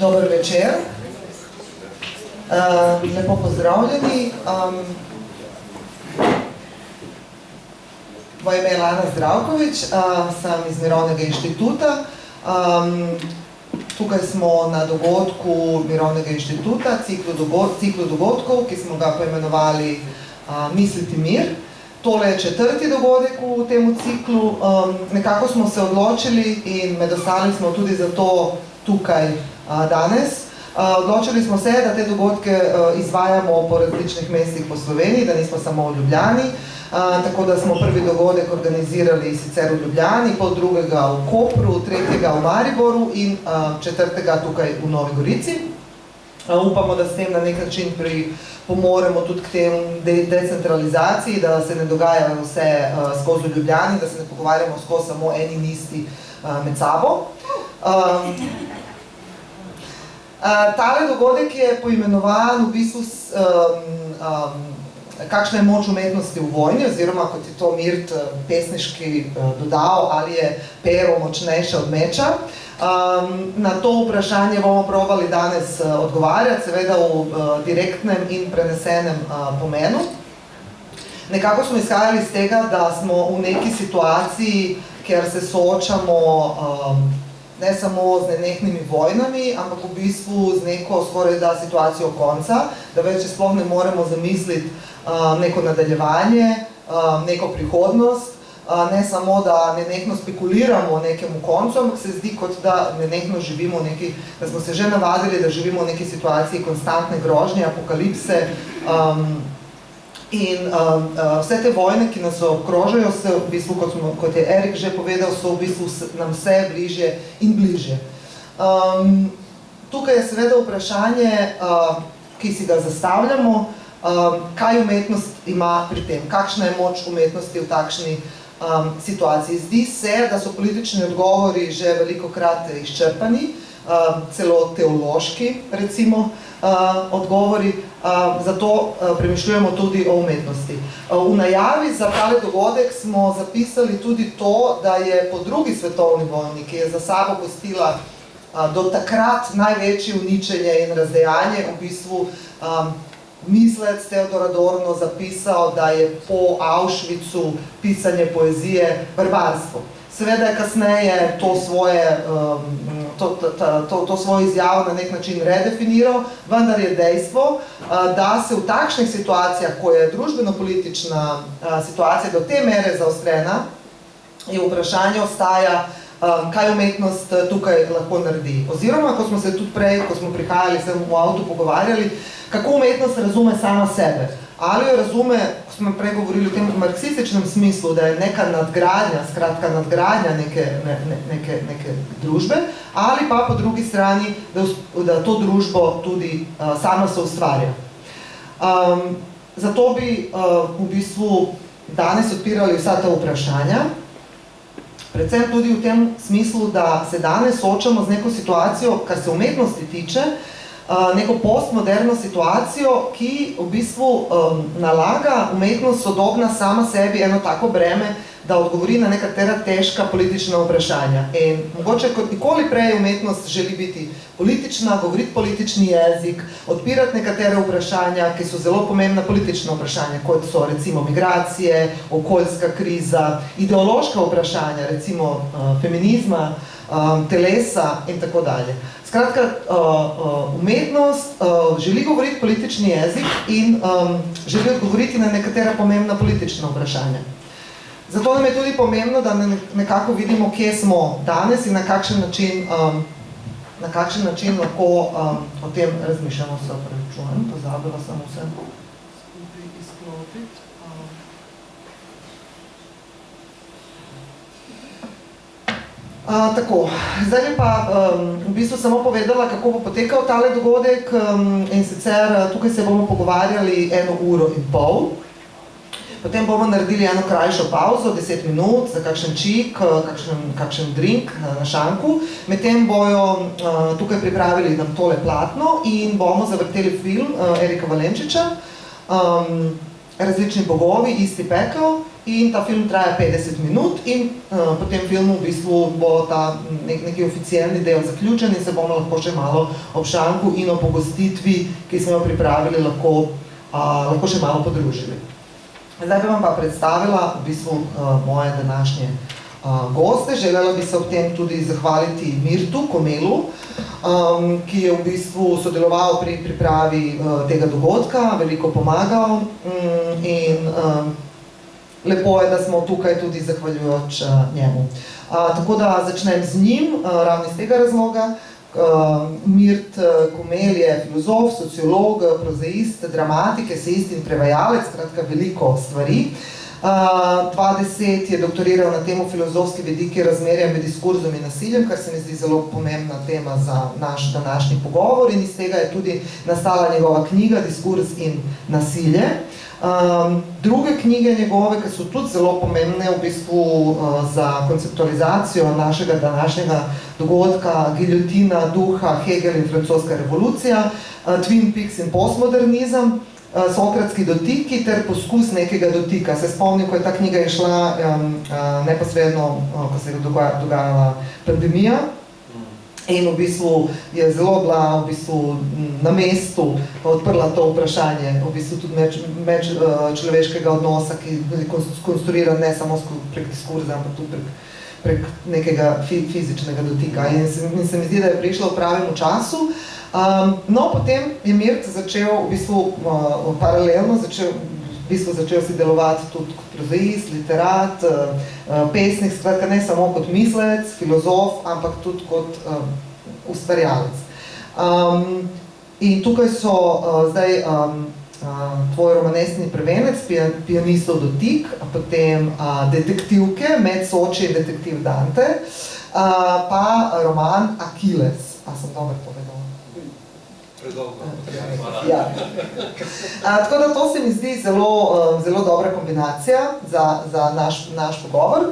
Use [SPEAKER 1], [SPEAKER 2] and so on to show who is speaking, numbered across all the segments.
[SPEAKER 1] Dober večer. Lepo pozdravljeni. Moje ime je Lana Zdravkovič, sem iz Mirovnega inštituta. Tukaj smo na dogodku Mirovnega inštituta, ciklu dogodkov, ki smo ga poimenovali Misliti mir. Tole je 4. dogodek v tem ciklu. Nekako smo se odločili in med ostali smo tudi zato tukaj danes. Odločili smo se, da te dogodke izvajamo po različnih mestih po Sloveniji, da nismo samo v Ljubljani. Tako da smo prvi dogodek organizirali sicer v Ljubljani, pol drugega v Kopru, tretjega v Mariboru in 4. tukaj v Novi Gorici. Upamo, da s tem na nek način pomoremo tudi k tem decentralizaciji, da se ne dogaja vse skozi v Ljubljani, da se ne pogovarjamo skozi samo eni in isti med sabo. Tale dogodek je poimenovan v bistvu kakšna je moč umetnosti v vojni, oziroma kot je to Mirt pesniški dodal, ali je pero močnejša od meča. Na to vprašanje bomo probali danes odgovarjati, seveda v direktnem in prenesenem pomenu. Nekako smo izhajali iz tega, da smo v neki situaciji, kjer se soočamo ne samo z nenehnimi vojnami, ampak v bistvu z neko skoraj da situacijo konca, da več sploh ne moremo zamisliti neko nadaljevanje, neko prihodnost, ne samo, da nenehno spekuliramo o nekemu koncu, ampak se zdi, kot da nenehno živimo v neki, da smo se že navadili, da živimo v neki situaciji konstantne grožnje, apokalipse in vse te vojne, ki nas obkrožajo, se v bistvu, kot je Erik že povedal, so v bistvu nam vse bližje in bližje. Tukaj je seveda vprašanje, ki si ga zastavljamo, kaj umetnost ima pri tem, kakšna je moč umetnosti v takšni situaciji. Zdi se, da so politični odgovori že velikokrat izčrpani, celo teološki, recimo, odgovori, zato premišljujemo tudi o umetnosti. V najavi za tale dogodek smo zapisali tudi to, da je po drugi svetovni vojni, ki je za sabo pustila do takrat največje uničenje in razdejanje, v bistvu mislec Theodor Adorno zapisal, da je po Auschwitzu pisanje poezije barbarstvo. Seveda je kasneje to svojo izjavo na nek način redefiniral, vendar je dejstvo, da se v takšnih situacijah, ko je družbeno-politična situacija do te mere zaostrena, je vprašanje ostaja, kaj umetnost tukaj lahko naredi. Oziroma, ko smo se tudi prej, ko smo prihajali sem v avtu pogovarjali, kako umetnost razume sama sebe. Ali jo razume, ko smo prej govorili v tem marksističnem smislu, da je neka nadgradnja, skratka nadgradnja neke družbe, ali pa po drugi strani, da to družbo tudi sama se ustvarja. Zato bi v bistvu danes odpirali vsa ta vprašanja, predvsem tudi v tem smislu, da se danes soočamo z neko situacijo, kar se umetnosti tiče, neko postmoderno situacijo, ki v bistvu nalaga umetnost sodobna sama sebi eno tako breme, da odgovori na nekatera težka politična vprašanja. In mogoče kot nikoli prej umetnost želi biti politična, govoriti politični jezik, odpirati nekatere vprašanja, ki so zelo pomembna politična vprašanja, kot so recimo migracije, okoljska kriza, ideološka vprašanja, recimo feminizma, telesa in tako dalje. Skratka, umetnost želi govoriti politični jezik in želi odgovoriti na nekatera pomembna politična vprašanja. Zato nam je tudi pomembno, da nekako vidimo, kje smo danes in na kakšen način lahko o tem razmišljamo. Se opravičujem, pozabila sem vse skupaj izklopiti. Tako, zdaj bi pa v bistvu samo povedala, kako bo potekal tale dogodek in sicer tukaj se bomo pogovarjali 1,5 ure. Potem bomo naredili eno krajšo pauzo, 10 minut, za kakšen čik, kakšen drink na šanku. Medtem bojo tukaj pripravili nam tole platno in bomo zavrteli film Erika Valenčiča, Različni bogovi, isti pekel. in ta film traja 50 minut in po tem filmu v bistvu bo ta neki oficialni del zaključen in se bomo lahko še malo ob šanku in o pogostitvi, ki smo jo pripravili, lahko še malo podružili. Zdaj bi vam pa predstavila v bistvu moje današnje goste. Želela bi se ob tem tudi zahvaliti Mirtu Komelu, ki je v bistvu sodeloval pri pripravi tega dogodka, veliko pomagal in lepo je, da smo tukaj tudi zahvaljujoč njemu. Tako da začnem z njim, ravno iz tega razloga. Mirt Komel je filozof, sociolog, prozaist, dramatik, esejist in prevajalec, skratka veliko stvari. 2010 je doktoriral na temo filozofski vidiki razmerja med diskurzom in nasiljem, kar se mi zdi zelo pomembna tema za naš današnji pogovor in iz tega je tudi nastala njegova knjiga Diskurz in nasilje. Druge knjige njegove, ki so tudi zelo pomembne v bistvu za konceptualizacijo našega današnjega dogodka, Giljotina duha, Hegel in francoska revolucija, Twin Peaks in postmodernizem, Sokratski dotiki ter poskus nekega dotika. Se spomnim, ko je ta knjiga išla neposredno, ko se je dogajala pandemija in v bistvu je zelo bila v bistvu na mestu odprla to vprašanje, v bistvu tudi medčloveškega odnosa, ki je konstruiran ne samo prek diskurza, ampak tudi prek nekega fizičnega dotika. In se mi zdi, da je prišla v pravem času. No, potem je Mirt začel v bistvu paralelno, začel si delovati tudi kot prozaist, literat, pesnik, skratka ne samo kot mislec, filozof, ampak tudi kot ustvarjalec. In tukaj so zdaj tvoj romanesni prvenec, Pijanistov dotik, potem detektivke, Med Soči in detektiv Dante, pa roman Akiles. A sem dobro povedal? Ja. Tako da to se mi zdi zelo dobra kombinacija za naš pogovor.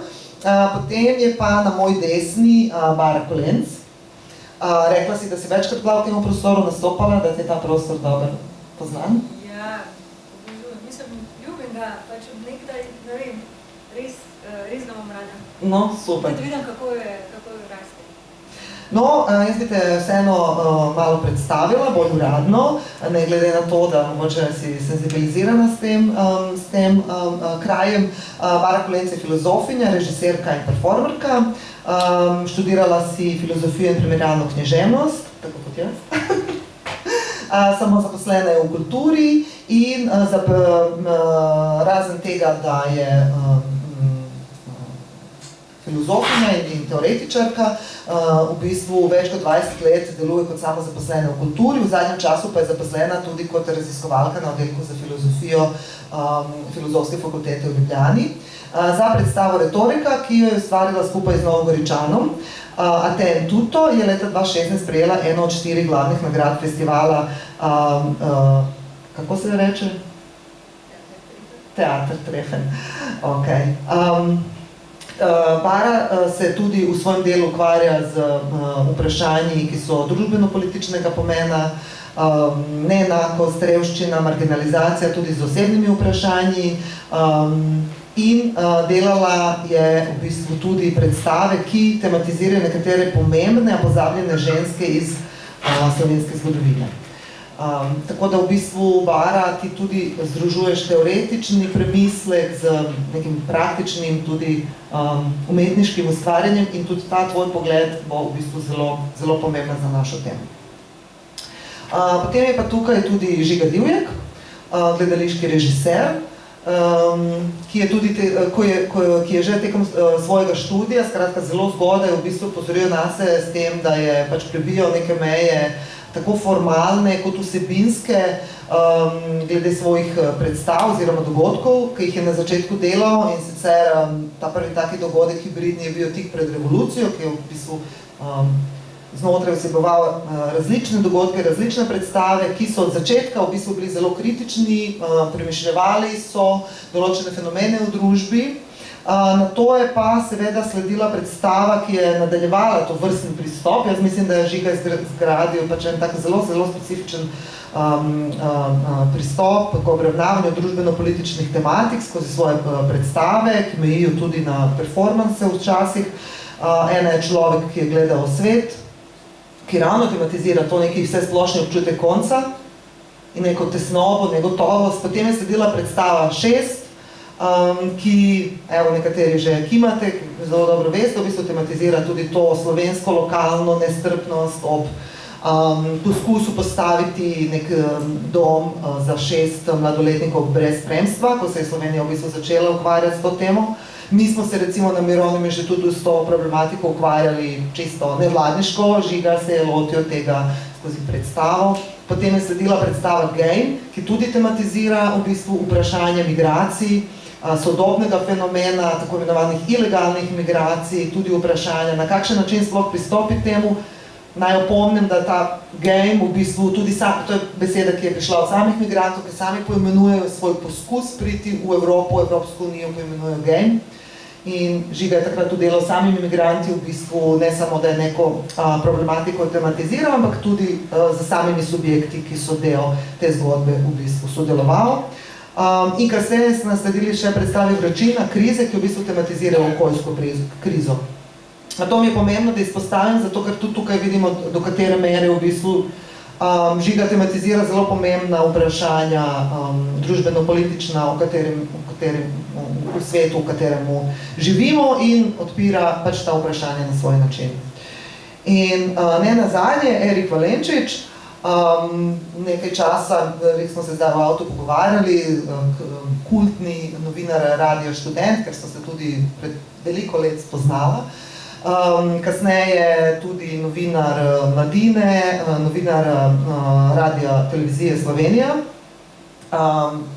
[SPEAKER 1] Potem je pa na moj desni Bara Kolenc. Rekla si, da si večkrat bila v tem prostoru nastopala, da ti je ta prostor dobro poznan?
[SPEAKER 2] Ja, mislim, ljubim ga, pač od nekdaj, ne vem, res ga imam rada.
[SPEAKER 1] No, super.
[SPEAKER 2] Tudi vidim, kako je raste.
[SPEAKER 1] No, jaz bi te vseeno malo predstavila, bolj uradno, ne glede na to, da mogoče si senzibilizirana s tem krajem. Bara Kolenc je filozofinja, režiserka in performerka. Študirala si filozofijo in primerjalno književnost, tako kot jaz. Samozaposlena je v kulturi in razen tega, da je filozofinja in teoretičarka, v bistvu več kot 20 let deluje kot samozaposlena v kulturi, v zadnjem času pa je zaposlena tudi kot raziskovalka na oddelku za filozofijo Filozofske fakultete v Ljubljani. Za predstavo Retorika, ki jo je ustvarila skupaj z Novogoričanom, Aten Tuto, je leta 2016 prejela eno od 4 glavnih nagrad festivala, kako se reče? Teater Trefen. Okay. Bara se tudi v svojem delu ukvarja z vprašanji, ki so družbeno-političnega pomena, neenakost, revščina, marginalizacija, tudi z osebnimi vprašanji. In delala je v bistvu tudi predstave, ki tematizirajo nekatere pomembne, a pozabljene ženske iz slovenske zgodovine. Tako da v bistvu, Bara, ti tudi združuješ teoretični premislek z nekim praktičnim, tudi umetniškim ustvarjanjem in tudi ta tvoj pogled bo v bistvu zelo pomembna za našo temo. Potem je pa tukaj tudi Žiga Divjak, gledališki režiser, ki je že tekom svojega študija, skratka zelo zgodaj v bistvu pozoril nase s tem, da je pač prebijal neke meje tako formalne kot vsebinske glede svojih predstav oziroma dogodkov, ki jih je na začetku delal, in sicer ta prvi taki dogodek hibridni je bil tik pred revolucijo, ki je v bistvu znotraj vseboval različne dogodke, različne predstave, ki so od začetka v bistvu bili zelo kritični, premišljevali so določene fenomene v družbi, Na to je pa seveda sledila predstava, ki je nadaljevala to vrstni pristop. Jaz mislim, da je Žiga izgradil pač en tak zelo specifičen pristop k obravnavanju družbeno-političnih tematik skozi svoje predstave, ki mejijo tudi na performanse včasih. Ena je Človek, ki je gledal svet, ki ravno tematizira to neki vsesplošni občutek konca in neko tesnobo, negotovost. Potem je sledila predstava 6, ki, evo, nekateri že kimate, zelo dobro veste, v bistvu tematizira tudi to slovensko lokalno nestrpnost ob poskusu postaviti nek dom za 6 mladoletnikov brez spremstva, ko se je Slovenija v bistvu začela ukvarjati s to temo. Mi smo se recimo na Mirovnem inštitutu s to problematiko ukvarjali čisto nevladniško, Žiga se je lotil tega skozi predstavo. Potem je sledila predstava Game, ki tudi tematizira v bistvu vprašanje migracij, sodobnega fenomena, tako imenovanih ilegalnih migracij, tudi vprašanja, na kakšen način sploh pristopiti temu. Naj opomnim, da ta game v bistvu tudi to je beseda, ki je prišla od samih migrantov, ki sami poimenujejo svoj poskus priti v Evropo, Evropsko unijo poimenujejo game. In Žiga je takrat tudi delal s samimi migranti, v bistvu ne samo, da je neko problematiko tematiziral, ampak tudi z samimi subjekti, ki so del te zgodbe v bistvu sodeloval. In kasneje so nasledili še predstavi Vročina, krize, ki v bistvu tematizirajo okoljsko krizo. To mi je pomembno, da izpostavim, zato ker tudi tukaj vidimo, do katere mere v bistvu Žiga tematizira zelo pomembna vprašanja družbeno-politična, v svetu, v kateremu živimo in odpira pač ta vprašanja na svoj način. In ne nazadnje, Erik Valenčič, nekaj časa, smo se zdaj v avtu pogovarjali, kultni novinar Radio Študent, ker so se tudi pred veliko let spoznala. Kasneje tudi novinar Mladine, novinar Radia Televizije Slovenija,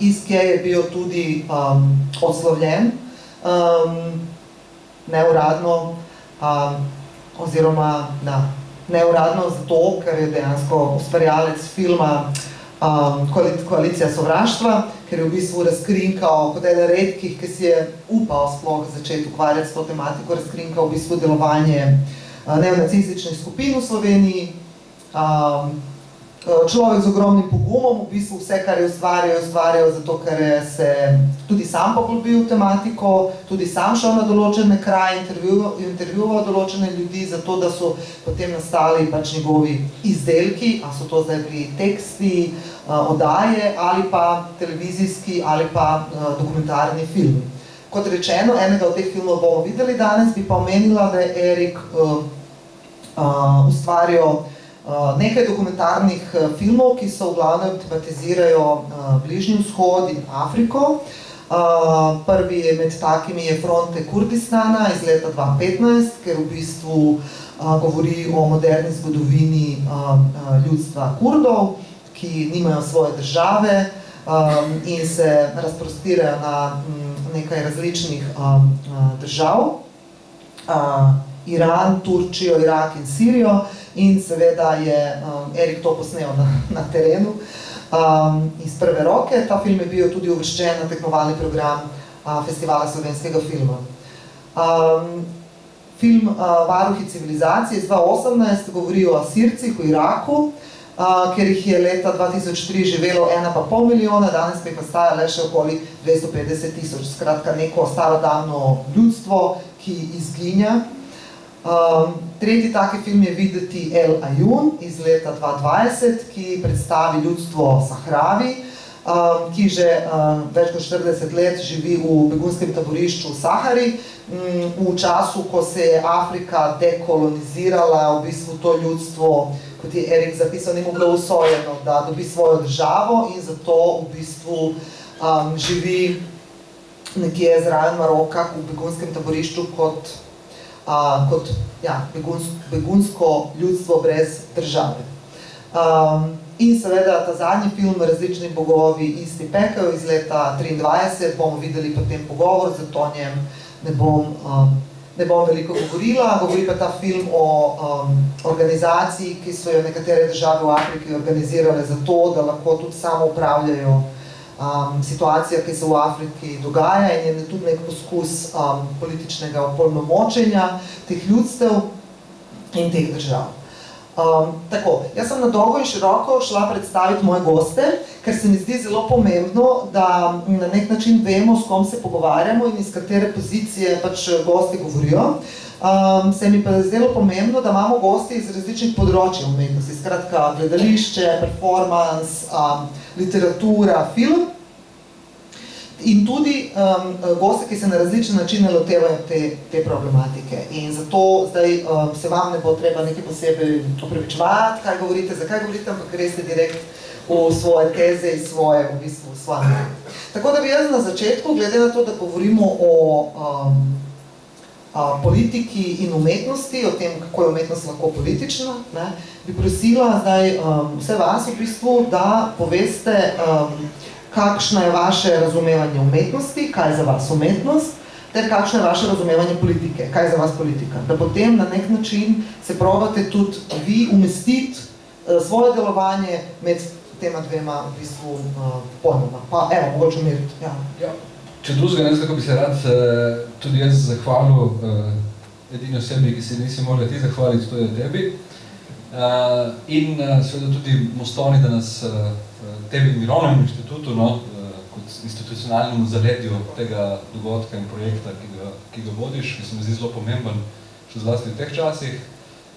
[SPEAKER 1] iz kje je bil tudi odslovljen, neuradno, oziroma neuradno zato, ker je dejansko ustvarjalec filma Koalicija sovraštva, ker je v bistvu razkrinkal, kot eden redkih, ki si je upal sploh začeti ukvarjati s to tematiko, razkrinkal v bistvu delovanje neonacističnih skupin v Sloveniji. Človek z ogromnim pogumom, v bistvu vse, kar je ustvarjal zato, ker je se tudi sam poglobil v tematiko, tudi sam šel na določene kraje, intervjuval določene ljudi, zato da so potem nastali pač njegovi izdelki, a so to zdaj bili teksti, oddaje ali pa televizijski ali pa dokumentarni film. Kot rečeno, enega od teh filmov bomo videli danes, bi pa omenila, da je Erik ustvarjal nekaj dokumentarnih filmov, ki so v glavnem tematizirajo Bližnji vzhod in Afriko. Prvi med takimi je Fronte Kurdistana iz leta 2015, ker v bistvu govori o moderni zgodovini ljudstva Kurdov, ki nimajo svoje države in se razprostirajo na nekaj različnih držav. Iran, Turčijo, Irak in Sirijo. In seveda je Erik to posnel na terenu iz prve roke. Ta film je bil tudi uvrščen na tekmovalni program Festivala slovenskega filma. Film Varuhi civilizacije iz 2018 govori o Asircih v Iraku, ker jih je leta 2003 živelo 1,5 milijona, danes pa jih ostaja le še okoli 250 tisoč. Skratka, neko starodavno ljudstvo, ki izginja. Tretji taki film je videti El Ayun iz leta 2020, ki predstavi ljudstvo Sahravi, ki že več kot 40 let živi v begunskem taborišču v Sahari. V času, ko se je Afrika dekolonizirala, v bistvu to ljudstvo, kot je Erik zapisal, ni moglo usojeno, da dobi svojo državo in zato v bistvu živi nekje zraven Maroka v begunskem taborišču kot begunsko ljudstvo brez države. In seveda ta zadnji film, Različni bogovi, isti pekel iz leta 2023, bomo videli potem pogovor, zato o njem ne bom veliko govorila. Govori pa ta film o organizaciji, ki so jo nekatere države v Afriki organizirale zato, da lahko tudi samo upravljajo situacija, ki se v Afriki dogaja in je tudi nek poskus političnega opolnomočenja teh ljudstev in teh držav. Tako, jaz sem na dolgo in široko šla predstaviti moje goste, ker se mi zdi zelo pomembno, da na nek način vemo, s kom se pogovarjamo in iz katere pozicije pač gosti govorijo. Se mi pa zdelo pomembno, da imamo gosti iz različnih področij umetnosti, skratka gledališče, performance, literatura, film in tudi gosti, ki se na različne načine lotevajo te problematike. In zato zdaj se vam ne bo treba nekaj posebej opravičevati, kaj govorite, zakaj govorite, ampak greste direkt v svoje teze in svoje, v bistvu, svoje. Tako da bi jaz na začetku, glede na to, da govorimo o politiki in umetnosti, o tem, kako je umetnost lahko politična, ne, bi prosila zdaj vse vas v bistvu, da poveste, kakšno je vaše razumevanje umetnosti, kaj je za vas umetnost, ter kakšno je vaše razumevanje politike, kaj je za vas politika. Da potem na nek način se probate tudi vi umestiti svoje delovanje med tema dvema v bistvu pojmoma. Pa evo, mogoče umiriti. Ja.
[SPEAKER 3] Če drugega ne, tako bi se rad tudi jaz zahvalil edini osebi, ki se nisi mogla ti zahvaliti, to je tebi. In seveda tudi Mostovni, da nas tebi in Mirovnem inštitutu, kot institucionalnemu zaledju tega dogodka in projekta, ki ga vodiš, ki se mi zdi zelo pomemben, še zlasti v teh časih.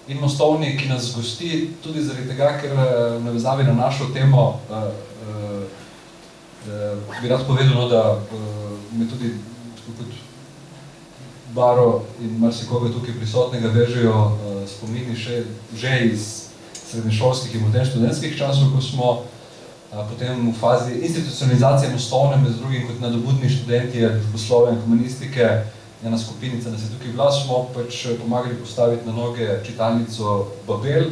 [SPEAKER 3] In Mostovni, ki nas gosti tudi zaradi tega, ker v navezavi na našo temo bi rad povedal, da me tudi kot Baro in marsikoga tukaj prisotnega vežejo spomini že iz srednješolskih in potem študentskih časov, ko smo potem v fazi institucionalizacije Mostovne, med drugim kot nadobudni študenti družboslovja in komunistike, ena skupinica nas je tukaj bila, smo pač pomagali postaviti na noge čitalnico Babel,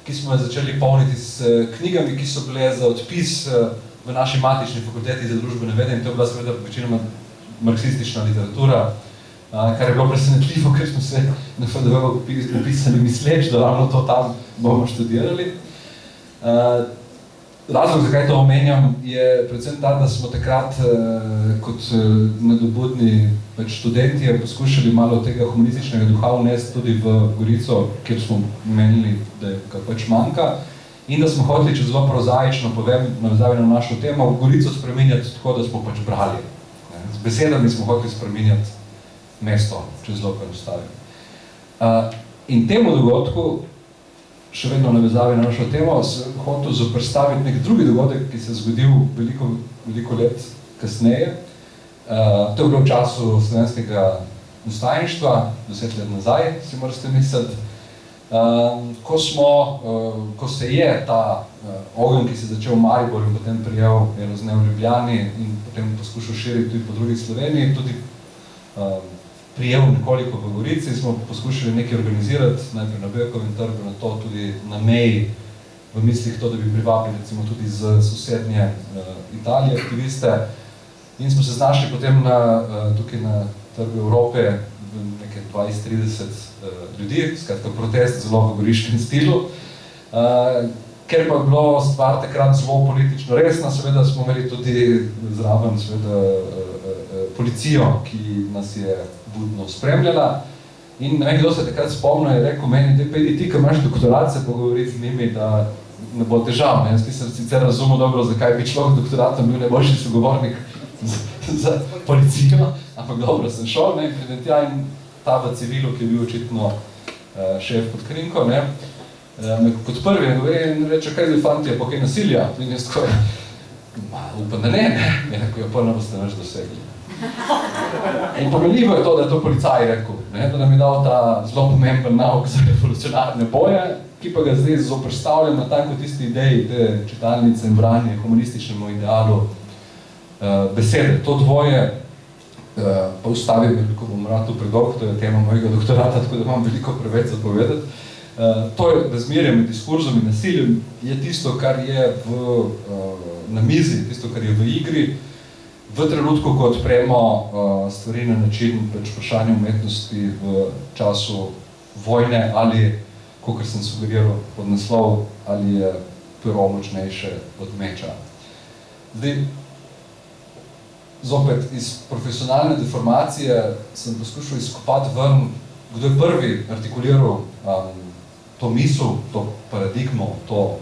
[SPEAKER 3] ki smo jo začeli polniti s knjigami, ki so bile za odpis v naši matični fakulteti za družbene vede, in to je bila seveda večinoma marksistična literatura, kar je bilo presenetljivo, ker smo se na FDV upisali misleč, da ravno to tam bomo študirali. Razlog, zakaj to omenjam, je predvsem ta, da smo takrat kot nadobudni študenti poskušali malo tega humanističnega duha vnesti tudi v Gorico, kjer smo menili, da ga pač manjka, in da smo hoteli, če zelo prozaično povem, navezavi na našo temo, v Gorico spreminjati tako, da smo pač brali. Z besedami smo hoteli spreminjati mesto, če zelo poenostavim. In temu dogodku, še vedno navezavi na našo temo, sem hotel zoperstaviti nek drugi dogodek, ki se je zgodil veliko let kasneje. To je bilo v času slovenskega ustajništva, 10 let nazaj, si morate misliti, ko se je ta ogenj, ki se je začel v Mariboru in potem prijel, je raznev v Ljubljani in potem poskušal širiti tudi po drugi Sloveniji, tudi prijel nekoliko v Gorici, smo poskušali nekaj organizirati, najprej na Bekovem trgu, na to tudi na meji, v mislih to, da bi privabili recimo tudi z sosednje Italije aktiviste. In smo se znašli potem tukaj na trgu Evrope v nekaj 20-30 ljudi, skratka protest zelo v goriškem stilu. Ker pa je bilo stvar takrat zelo politično resna, seveda smo imeli tudi zraven policijo, ki nas je budno spremljala. In ne vem, kdo se takrat spomnil, je rekel meni, da pejdi ti, ko imaš doktorat, se pogovoriti z njimi, da ne bo težav. Jaz nisem sicer razumel dobro, zakaj bi človek doktoratom bil najboljši sogovornik za policijo, ampak dobro sem šel, in pridem tja in ta v civilu, ki je bil očitno šef pod krinko, me kot prvi in reče, kaj zdaj fantje, pa kaj nasilja? In jaz tako, upam, da ne, je rekel, ja, pa ne boste več dosegli. In pomenljivo je to, da je to policaj rekel, da nam je dal ta zelo pomemben nauk za revolucionarne boje, ki pa ga zdaj zoprstavljam na tako tisti ideji te čitalnice in branje humanističnemu idealu besede. To dvoje pa ustavim, veliko bom rad predolg, to je tema mojega doktorata, tako da imam veliko preveč za povedati. To je razmerje med diskurzom in nasiljem, je tisto, kar je na mizi, tisto, kar je v igri, v trenutku, ko odpremo stvari na način vprašanja umetnosti v času vojne ali, kakor sem sugeriral pod naslov, ali je pero močnejše od meča. Zdaj, zopet iz profesionalne deformacije sem poskušal izkopati ven, kdo je prvi artikuliral to misel, to paradigmo, to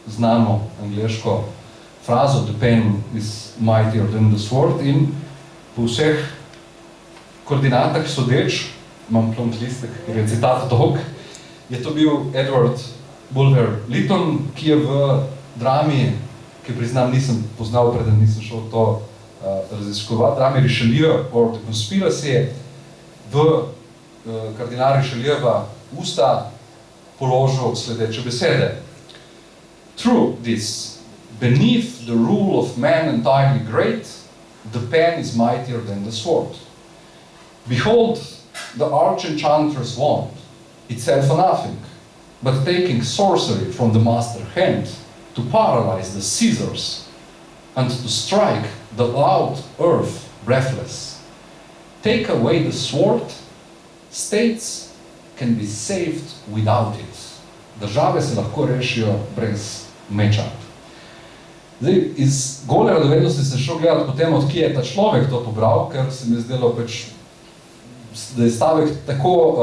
[SPEAKER 3] znano angleško frazo "The pen is mightier than the sword", in po vseh koordinatah sodeč, imam plonk listek, ker je citat dolg, je to bil Edward Bulwer Lytton, ki je v drami, ki priznam nisem poznal, preden nisem šel to raziskovati, drami Richelieu or the Conspiracy, v kardinal Richelieuva usta položil sledeče besede. Through this, beneath the rule of man entirely great, the pen is mightier than the sword. Behold the arch-enchanter's wand, itself a nothing, but taking sorcery from the master hand to paralyze the scissors and to strike the loud earth breathless. Take away the sword, states can be saved without it. Države se lahko rešijo brez meča. Zdaj, iz gole radovednosti sem šel gledati potem, od kje je ta človek to pobral, ker se mi je zdelo pač, da je stavek tako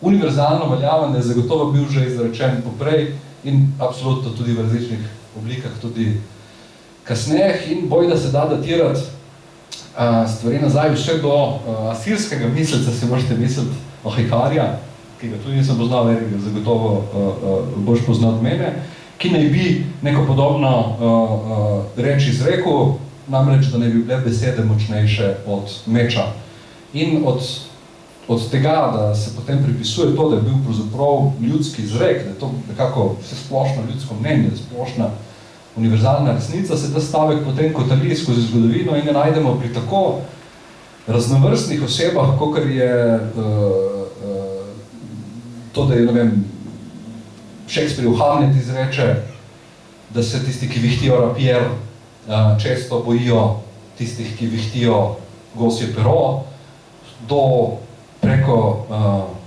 [SPEAKER 3] univerzalno veljaven, da je zagotovo bil že izrečen poprej in absolutno tudi v različnih oblikah, tudi kasneje, in boj, da se da datirati stvari nazaj vse do asirskega misleca, si možete misliti o Hikarja, ki ga tudi nisem poznal, Erik ga zagotovo boš poznal od mene, ki naj bi neko podobno reč izrekel, namreč, da naj bi bile besede močnejše od meča. In od tega, da se potem pripisuje to, da je bil pravzaprav ljudski izrek, da je to nekako vse splošno ljudsko mnenje, splošna univerzalna resnica, se ta stavek potem kotali skozi zgodovino in jo najdemo pri tako raznovrstnih osebah, kakor je to, da je, ne vem, Shakespeare v Hamlet izreče, da se tisti, ki vihtijo rapier, često bojijo tistih, ki vihtijo gosje pero, do preko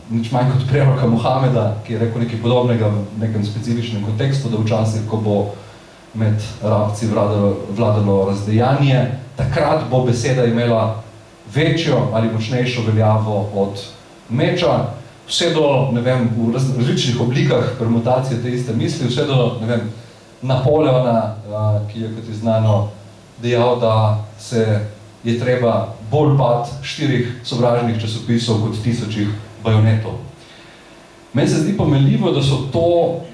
[SPEAKER 3] nič manj kot preroka Mohameda, ki je rekel nekaj podobnega v nekem specifičnem kontekstu, da včasih, ko bo med rabci vladalo razdejanje, takrat bo beseda imela večjo ali močnejšo veljavo od meča, vse do, ne vem, v različnih oblikah permutacije te iste misli, vse do, ne vem, Napoleona, ki je, kot je znano, dejal, da se je treba bolj bati 4 sovražnih časopisov kot 1000 bajonetov. Meni se zdi pomenljivo, da so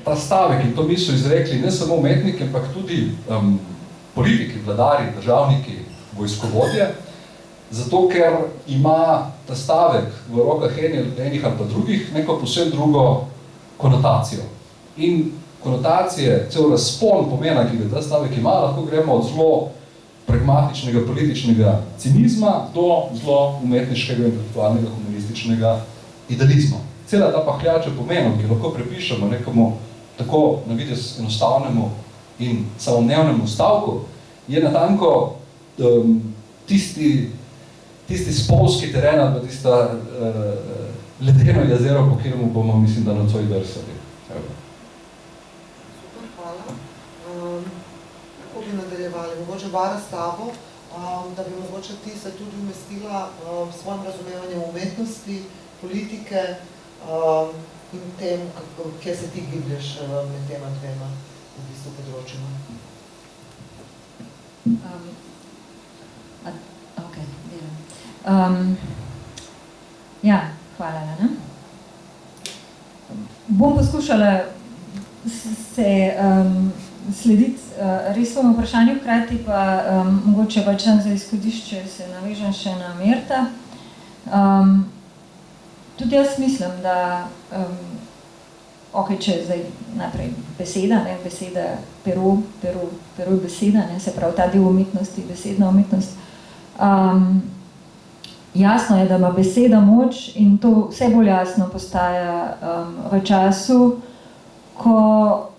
[SPEAKER 3] ta stavek in to misel izrekli ne samo umetniki, ampak tudi politiki, vladari, državniki, vojskovodje, zato ker ima ta stavek v rokah enih ali pa drugih neko posebno drugo konotacijo. In konotacije, cel razpon pomena, ki ga ta stavek ima, lahko gremo od zelo pragmatičnega političnega cinizma do zelo umetniškega, intelektualnega, humanističnega idealizma. Cela ta pahljača pomenov, ki lahko prepišemo nekomu tako na videz enostavnemu in samomnevnemu stavku, je natanko tisti spolski teren ali pa tista ledeno jezero, po kateremu bomo, mislim, da nocoj drsali.
[SPEAKER 1] Super, hvala. Kako bi nadaljevali? Mogoče Bara s tabo, da bi mogoče ti se tudi umestila v svojem razumevanju umetnosti, politike in tem, kje se ti giblješ med tema dvema v bistvu področjima.
[SPEAKER 2] Ja, hvala, Lana. Bom poskušala se slediti res svojemu vprašanju, hkrati pa mogoče pač za izhodišče se navežem še na Mirta. Tudi jaz mislim, da če je zdaj najprej beseda, beseda pero je beseda, se pravi ta del umetnosti, besedna umetnost. Jasno je, da ima beseda moč in to vse bolj jasno postaja v času, ko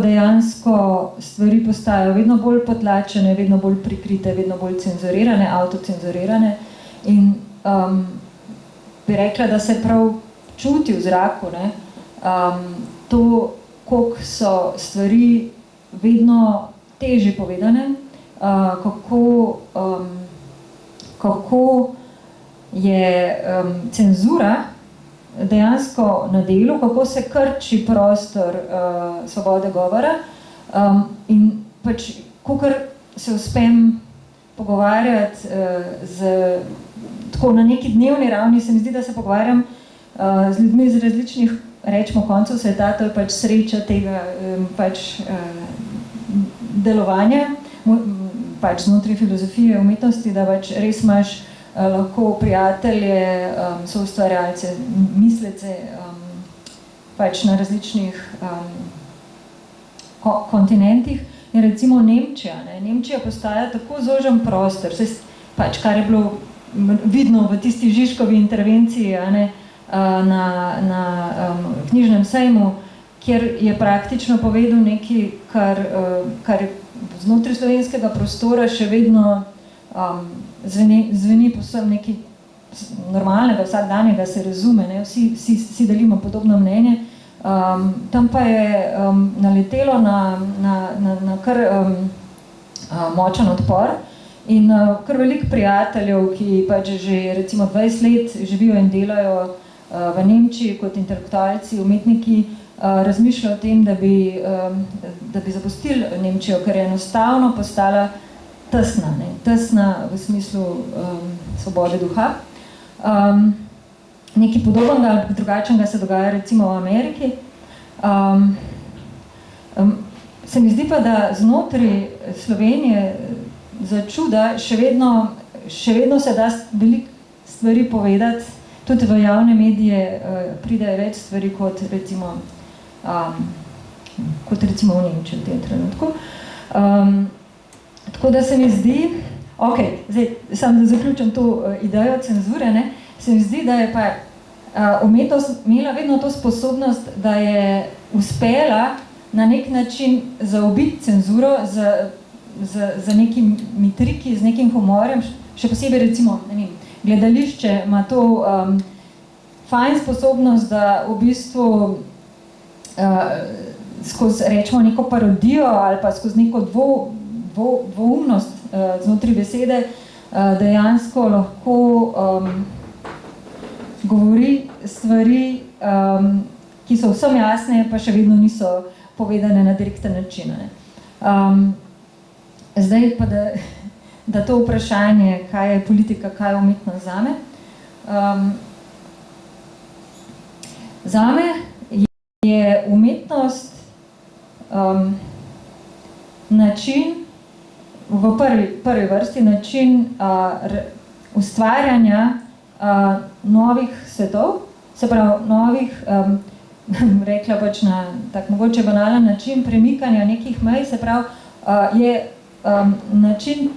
[SPEAKER 2] dejansko stvari postajajo vedno bolj potlačene, vedno bolj prikrite, vedno bolj cenzurirane, avtocenzurirane in bi rekla, da se prav čuti v zraku, to, koliko so stvari vedno težje povedane, kako je cenzura dejansko na delu, kako se krči prostor svobode govora in pač, kakor se uspem pogovarjati tako na neki dnevni ravni, se mi zdi, da se pogovarjam z ljudmi iz različnih, rečemo, koncev sveta, to je pač sreča tega delovanja, pač znotraj filozofije, umetnosti, da pač res imaš lahko prijatelje, soustvarjalce, mislece, pač na različnih kontinentih. In recimo Nemčija. Nemčija postaja tako zožen prostor, pač, kar je bilo vidno v tisti Žižkovi intervenciji na knjižnem sejmu, kjer je praktično povedal nekaj, kar je znotraj slovenskega prostora še vedno zveni posebno nekaj normalnega, vsakdanjega, se razume, ne? Vsi delimo podobno mnenje. Tam pa je naletelo na kar močen odpor in kar veliko prijateljev, ki pač že recimo 20 let živijo in delajo v Nemčiji kot intelektualci, umetniki, razmišljajo o tem, da bi zapustili Nemčijo, ker je enostavno postala tesna v smislu svobode duha. Nekaj podobnega ali drugačnega se dogaja recimo v Ameriki. Se mi zdi pa, da znotraj Slovenije za čuda še vedno se da veliko stvari povedati, tudi v javne medije pride več stvari kot recimo v Nemčiji v tem trenutku. Tako da se mi zdi, zdaj samo da zaključim to idejo cenzure, ne, se mi zdi, da je pa umetnost imela vedno to sposobnost, da je uspela na nek način zaobiti cenzuro z nekimi triki, z nekim humorjem, še posebej recimo, ne vem, gledališče ima to fajn sposobnost, da v bistvu skozi, rečemo, neko parodijo ali pa skozi neko dvoumnost znotraj besede dejansko lahko govori stvari, ki so vsem jasne, pa še vedno niso povedane na direkten način. Zdaj pa, da to vprašanje, kaj je politika, kaj je umetnost zame. Zame je umetnost način, v prvi vrsti način ustvarjanja novih svetov, se pravi novih, rekla pač na tak mogoče banalen način premikanja nekih mej, se pravi je način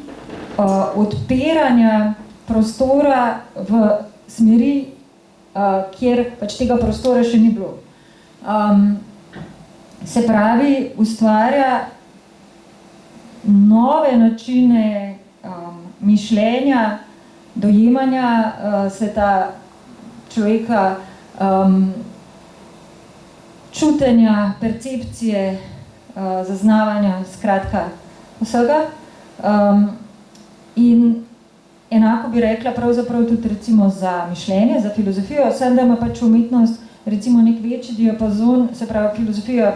[SPEAKER 2] odpiranja prostora v smeri, kjer pač tega prostora še ni bilo. Se pravi, ustvarja nove načine mišljenja, dojemanja sveta človeka, čutenja, percepcije, zaznavanja, skratka vsega. In enako bi rekla pravzaprav tudi recimo za mišljenje, za filozofijo, sem da ima pač umetnost recimo nek večji diapazon, se pravi filozofija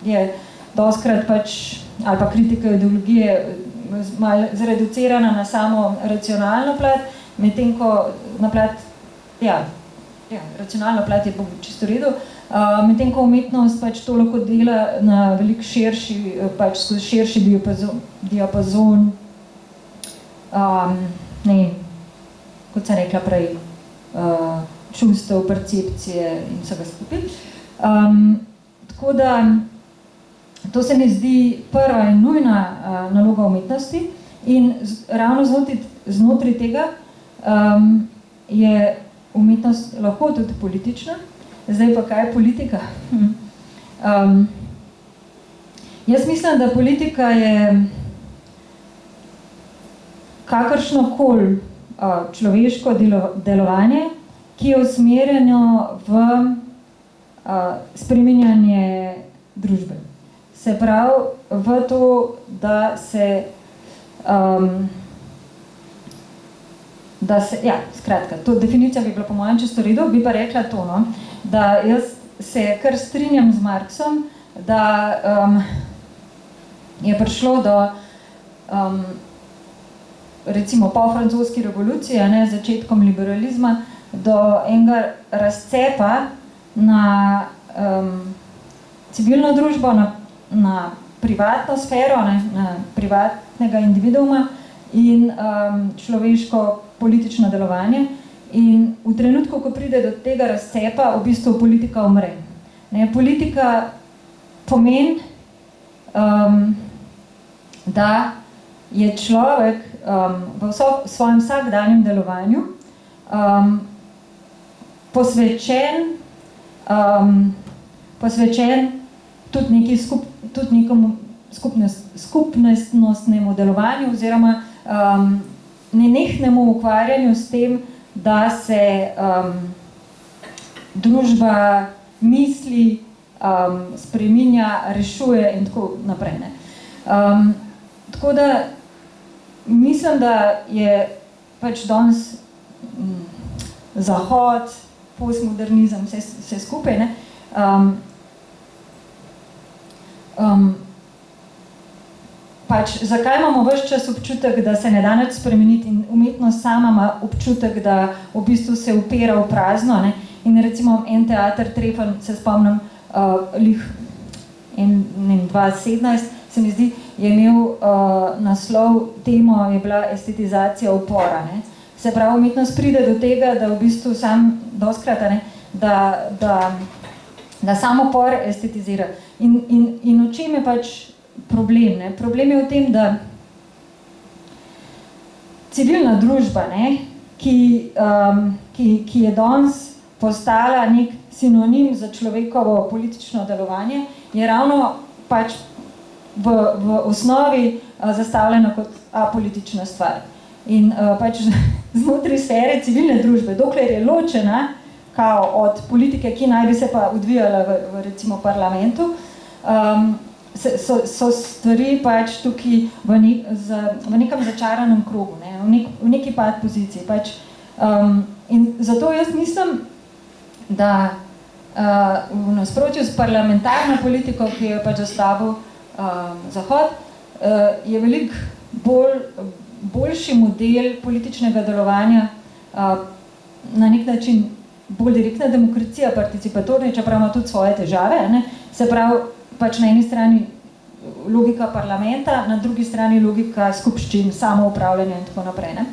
[SPEAKER 2] je dostkrat pač, ali pa kritika ideologije malo zreducirana na samo racionalno plat, medtem ko na plat, racionalna plat je čisto v redu, medtem ko umetnost pač to lahko dela na veliko širši, pač skozi širši diapazon, ne vem, kot sem rekla prej, čustev, percepcije in vsega skupaj. Tako da to se mi zdi prva in nujna naloga umetnosti in ravno znotraj tega je umetnost lahko tudi politična. Zdaj pa kaj je politika? Jaz mislim, da politika je kakršnokoli človeško delovanje, ki je usmerjeno v spreminjanje družbe. Se pravi v to, da se da se, ja, skratka, to definicija bi bila po mojem čisto redu, bi pa rekla to, no, da jaz se kar strinjam z Marksom, da je prišlo do recimo po francoski revoluciji, ne, začetkom liberalizma, do enega razcepa na civilno družbo, na privatno sfero, ne, na privatnega individuuma in človeško politično delovanje. In v trenutku, ko pride do tega razcepa, v bistvu politika umre. Ne, politika pomeni, da je človek v svojem vsakdanjem delovanju posvečen tudi nekemu skupnostnemu delovanju oziroma nenehnemu ukvarjanju s tem, da se družba misli, spreminja, rešuje in tako naprej. Ne. Tako da mislim, da je pač danes Zahod, postmodernizem, vse skupaj, ne, pač zakaj imamo ves čas občutek, da se ne da nič spremeniti in umetnost sama ima občutek, da v bistvu se upira v prazno, ne, in recimo en teater Trefen, se spomnim, 2017, se mi zdi, je imel naslov, temo je bila estetizacija upora. Ne. Se pravi, umetnost pride do tega, da v bistvu sam dostkrat, ne, da sam upor estetizira. In v čem je pač problem? Ne? Problem je v tem, da civilna družba, ne, ki je danes postala nek sinonim za človekovo politično delovanje, je ravno pač v osnovi zastavljena kot apolitična stvar. In pač znotraj sfere civilne družbe, dokler je ločena kao od politike, ki naj bi se pa odvijala v recimo parlamentu, so stvari pač tukaj v nekem začaranem krogu, ne, v neki pad poziciji. Pač, in zato jaz mislim, da v nasprotju s parlamentarno politiko, ki jo je pač zastavil Zahod, je veliko boljši model političnega delovanja, na nek način bolj direktna demokracija, participatorna, čeprav ima tudi svoje težave, ne? Se pravi, pač na eni strani logika parlamenta, na drugi strani logika skupščin, samoupravljanja in tako naprej. Ne?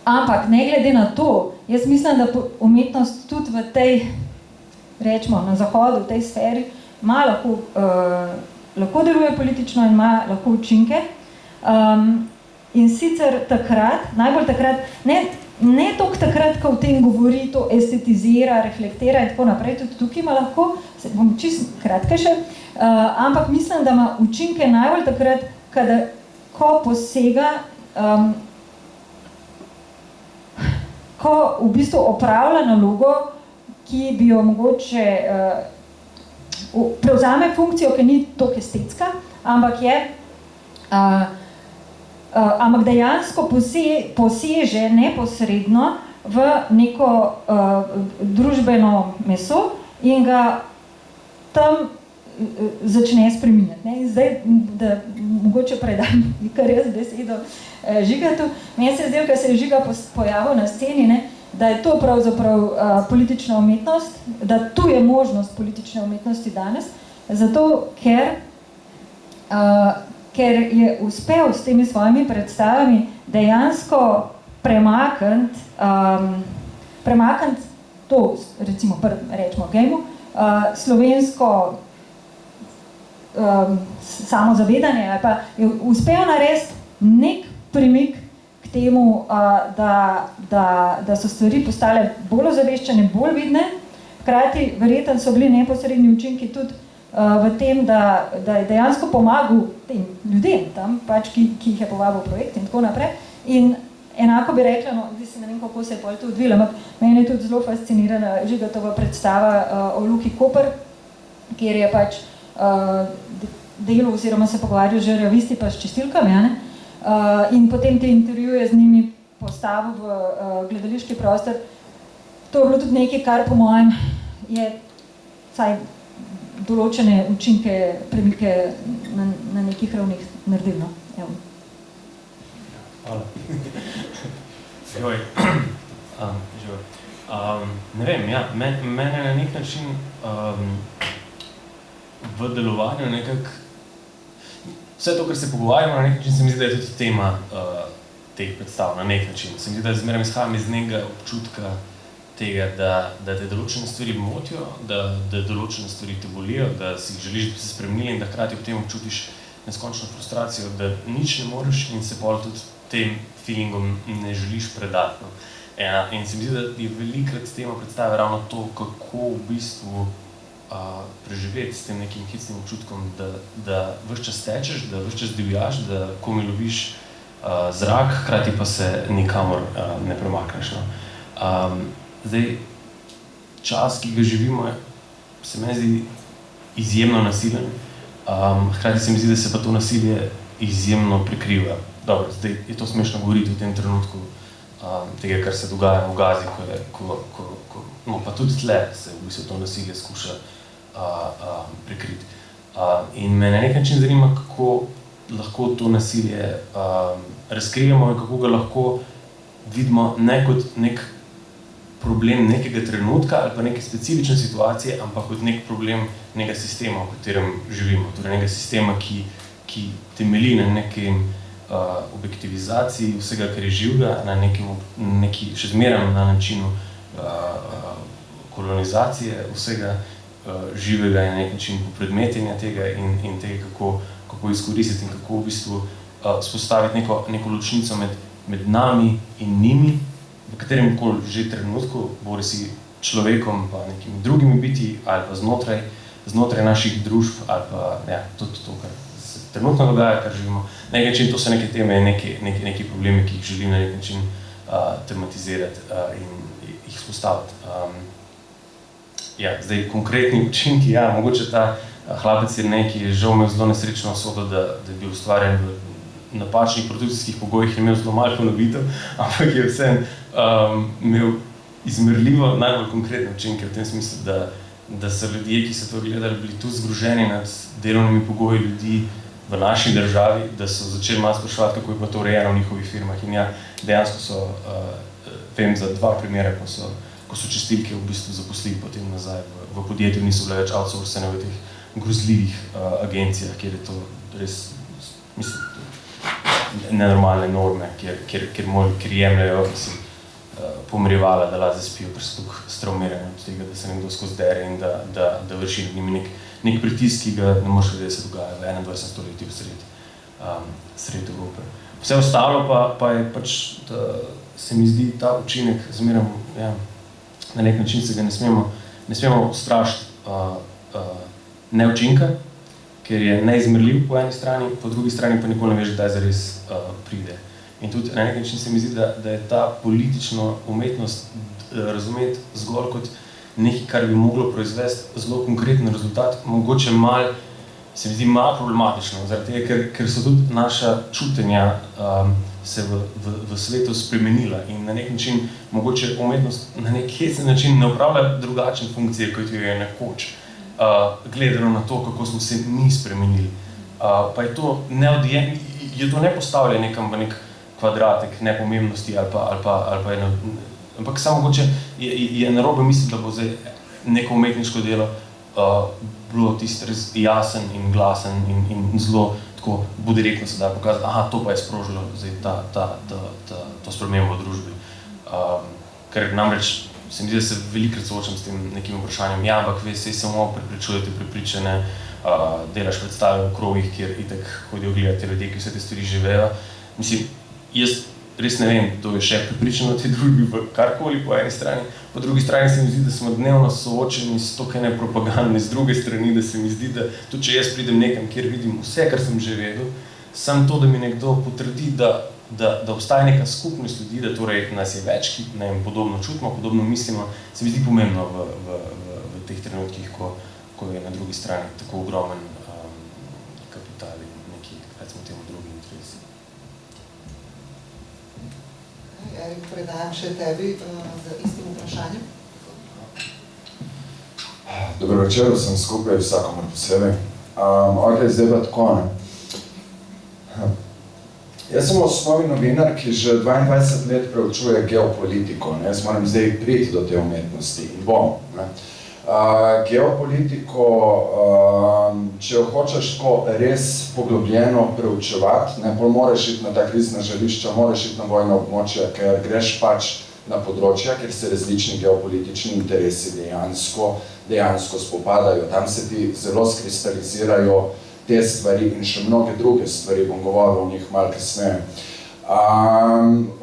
[SPEAKER 2] Ampak ne glede na to, jaz mislim, da umetnost tudi v tej, rečemo, na Zahodu, v tej sferi, ima lahko deluje politično in ima lahko učinke. In sicer takrat, najbolj takrat, ne toliko takrat, ko v tem govori, to estetizira, reflektira in tako naprej, tudi tukaj ima lahko, se bom čisto kratka še, ampak mislim, da ima učinke najbolj takrat, ko posega, ko v bistvu opravlja nalogo, ki bi jo mogoče prevzame funkcijo, ki ni toliko estetska, ampak je ampak dejansko poseže neposredno v neko družbeno meso in ga tam začne spreminjati. Ne? Zdaj, da mogoče predam, kar jaz besedo Žigatu, meni se je zdel, ko se je Žiga pojavil na sceni, ne, da je to pravzaprav politična umetnost, da tu je možnost politične umetnosti danes, zato ker je uspel s temi svojimi predstavami dejansko premakniti to, recimo, rečemo gejmu, slovensko samozavedanje, ali pa je uspel narediti nek premik k temu, da so stvari postale bolj ozaveščene, bolj vidne, hkrati verjetno so bili neposredni učinki tudi v tem, da je dejansko pomagal tem ljudem tam, pač, ki jih je povabil projekt in tako naprej. In enako bi rekla, no, zdaj se ne vem, kako se je pol to odvilo, ampak meni je tudi zelo fascinirana Žigatova predstava o Luki Koper, kjer je pač delu oziroma se pogovarjal z žerjavisti pa s čistilkami, in potem te intervjuje z njimi postavil v gledališki prostor. To je bilo tudi nekaj, kar po mojem je vsaj določene učinke, premike na nekih ravnih naredilo.
[SPEAKER 4] Hvala. Ne vem, ja, mene na nek način v delovanju nekako, vse to, kar se pogovarjamo, na nek način se mi zdi, da je tudi tema teh predstav, na nek način. Se mi zdi, da zmeraj izhajam iz nekega občutka tega, da te določene stvari motijo, da določene stvari te bolijo, da si želiš, da bi se spremenili in da hkrati ob tem občutiš neskončno frustracijo, da nič ne moreš in se pol tudi tem feelingom ne želiš predati. No. In se mi zdi, da je velikrat tema predstave ravno to, kako v bistvu preživeti s tem nekim hitsnim občutkom, da ves čas tečeš, da ves čas divjaš, da komaj loviš zrak, hkrati pa se nikamor ne premakneš. No. Zdaj, čas, ki ga živimo, se meni zdi izjemno nasilen, hkrati se mi zdi, da se pa to nasilje izjemno prekriva. Dobro, zdaj je to smešno govoriti v tem trenutku tega, kar se dogaja v Gazi, no pa tudi tle se v bistvu to nasilje skuša prekriti. In me na nek način zanima, kako lahko to nasilje razkrijemo in kako ga lahko vidimo ne kot nek problem nekega trenutka ali pa neke specifične situacije, ampak kot nek problem nekega sistema, v katerem živimo. Torej nekega sistema, ki temelji na nekem objektivizaciji vsega, kar je živega, na neki še zmeraj na načinu kolonizacije vsega živega in na nek način popredmetenja tega in tega, kako izkoristiti in kako v bistvu spostaviti neko ločnico med nami in njimi, v katerem koli že trenutku, bori si človekom pa nekimi drugimi biti ali pa znotraj naših družb ali pa tudi to, kar se trenutno dogaja, kar živimo. Na nek način to so neke teme, neki problemi, ki jih želim na nek način tematizirati in jih spostaviti. Zdaj, konkretni učinki, mogoče ta hlapec Jernej, ki je žal imel zelo nesrečno usodo, da je bil ustvarjen v napačnih produkcijskih pogojih, je imel zelo malo ponovitev, ampak je vseeno imel izmerljivo najbolj konkretne učinke v tem smislu, da so ljudje, ki so to gledali, bili tu zgroženi nad delovnimi pogoji ljudi v naši državi, da so začeli malo spraševati, kako je pa to urejeno v njihovih firmah. In dejansko so, vem za 2 primere, ko so čistilke v bistvu zaposlili potem nazaj v podjetju, niso bile več outsourcene v teh grozljivih agencijah, kjer je to res, nenormalne norme, kjer jemljajo, pomrivala, da lahko zaspijo, ker so tukaj straumirani od tega, da se nekdo skozi dere in da vrši nad njimi nek pritisk, ki ga ne moreš vedeti, da se dogaja v 21. stoletju sred Evrope. Vse ostalo pa je pač, da se mi zdi ta učinek zmeraj, na nek način se ga ne smemo strašiti neučinka, ker je neizmerljiv po eni strani, po drugi strani pa nikoli ne veš, kdaj zares pride. In tudi na nek način se mi zdi, da je ta politično umetnost razumeti zgolj kot nekaj, kar bi moglo proizvesti zelo konkreten rezultat, mogoče se mi zdi malo problematično, zaradi tega, ker so tudi naša čutenja se v svetu spremenila in na nek način mogoče umetnost na nek hecen način ne opravlja drugačne funkcije, kot jo je nekoč, gledano na to, kako smo se mi spremenili. Pa je to ne postavlja nekam v nek kvadratek nepomembnosti ali pa eno, ampak samo mogoče je narobe misliti, da bo zdaj neko umetniško delo bilo tisto res jasen in glasen in zelo tako direktno se da pokazati, to pa je sprožilo zdaj to spremembo v družbi. Ker namreč se mi zdi, da se velikrat soočam s tem nekim vprašanjem, ampak veš, samo prepričujete prepričane, delaš predstave v krogih, kjer itak hodijo gledati ljudje, ki vse te stvari živejo. Mislim, jaz res ne vem, kdo je še prepričan v tej družbi v karkoli po eni strani. Po drugi strani se mi zdi, da smo dnevno soočeni s tokene propagandne z druge strani, da se mi zdi, da tudi če jaz pridem nekam, kjer vidim vse, kar sem že vedel, samo to, da mi nekdo potrdi, da obstaja neka skupnost ljudi, da torej nas je več, ki podobno čutimo, podobno mislimo, se mi zdi pomembno v teh trenutkih, ko je na drugi strani tako ogromen kapital in neki, recimo temu, drugi interesi.
[SPEAKER 1] Erik, predajam še tebi z istim vprašanjem.
[SPEAKER 5] Dobro večer, sem skupaj, vsakomor posebej. Zdaj pa tako, ne. Jaz sem v osnovi novinar, ki že 22 let preučuje geopolitiko. Ne. Jaz moram zdaj priti do te umetnosti in bom. Ne. Geopolitiko, če jo hočeš tako res poglobljeno preučevati, ne, pol moraš iti na ta krizna žarišča, moraš iti na vojna območja, ker greš pač na področja, kjer se različni geopolitični interesi dejansko spopadajo. Tam se ti zelo skristalizirajo te stvari in še mnoge druge stvari, bom govoril o njih malo kasneje.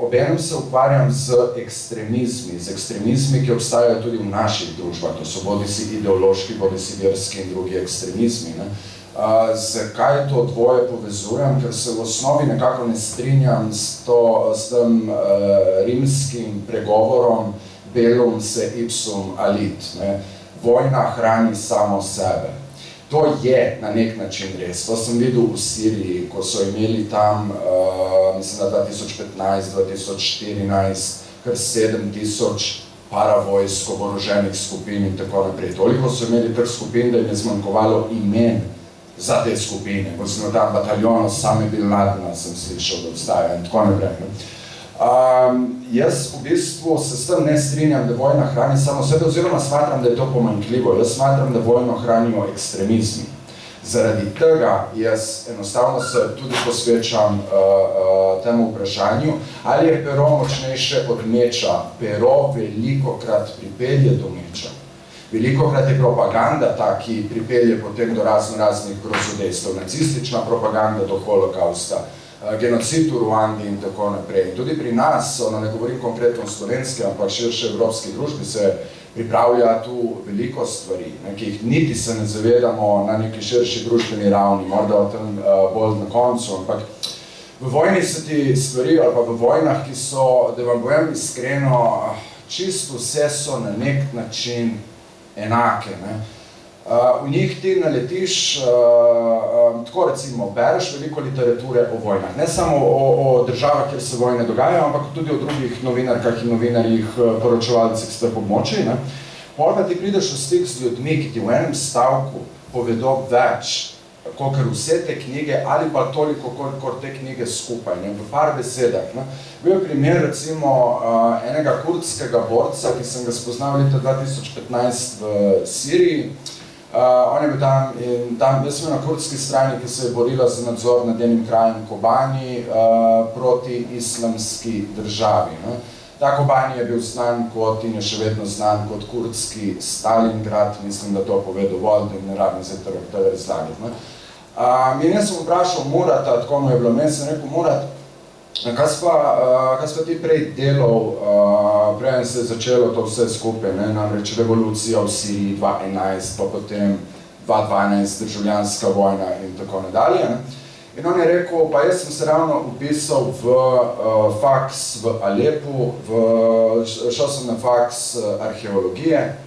[SPEAKER 5] Obenem se ukvarjam z ekstremizmi, ki obstajajo tudi v naših družbah. To so bodisi ideološki, bodisi verski in drugi ekstremizmi. Ne. Zakaj to dvoje povezujem? Ker se v osnovi nekako ne strinjam s tem rimskim pregovorom bellum se ipsum alit. Ne. Vojna hrani samo sebe. To je na nek način res. To sem videl v Siriji, ko so imeli tam, mislim, da 2015-2014, kar 7000 paravojsko oboroženih skupin in tako naprej. Toliko so imeli teh skupin, da jim je zmanjkovalo imen za te skupine. Kot sem tam bataljon Osame bin Ladena, sem slišal, da obstaja in tako naprej. Jaz v bistvu se s tem ne strinjam, da vojna hrani samo sebe, oziroma smatram, da je to pomanjkljivo. Jaz smatram, da vojno hranijo ekstremizmi. Zaradi tega jaz enostavno se tudi posvečam temu vprašanju, ali je pero močnejše od meča. Pero velikokrat pripelje do meča. Velikokrat je propaganda ta, ki pripelje potem do raznih grozodejstev. Nacistična propaganda do holokausta, genocid v Ruandi in tako naprej. In tudi pri nas, ne govorim konkretno o slovenski, ampak širše evropski družbi, se pripravlja tu veliko stvari, ki jih niti se ne zavedamo na neki širši družbeni ravni, morda o tem bolj na koncu, ampak v vojni se ti stvari, ali pa v vojnah, ki so, da vam povem iskreno, čisto vse so na nek način enake. Ne? V njih ti naletiš, tako recimo, bereš veliko literature o vojnah. Ne samo o državah, kjer se vojne dogajajo, ampak tudi o drugih novinarkah in novinarjih, poročevalcih s teh območij. Pol pa ti prideš v stik z ljudmi, ki ti v enem stavku povedo več, kakor vse te knjige, ali pa toliko, kolikor te knjige skupaj, v par besedah. Bil je primer, recimo, enega kurdskega borca, ki sem ga spoznal leta 2015 v Siriji. On je bil tam, jaz sem na kurdski strani, ki se je borila za nadzor nad enim krajem Kobani proti islamski državi. Ta Kobani je bil znan kot in je še vedno znan kot kurdski Stalingrad, mislim, da to pove dovolj, da ne rabim zdaj tega razlagati. In jaz sem vprašal Murata, tako mu je bilo, meni sem rekel, Murat, kaj sva ti prej delal, prej se je začelo to vse skupaj, namreč revolucija v Siriji 2011, pa potem 2012 državljanska vojna in tako nadalje. In on je rekel, pa jaz sem se ravno upisal v faks v Alepu, šel sem na faks arheologije,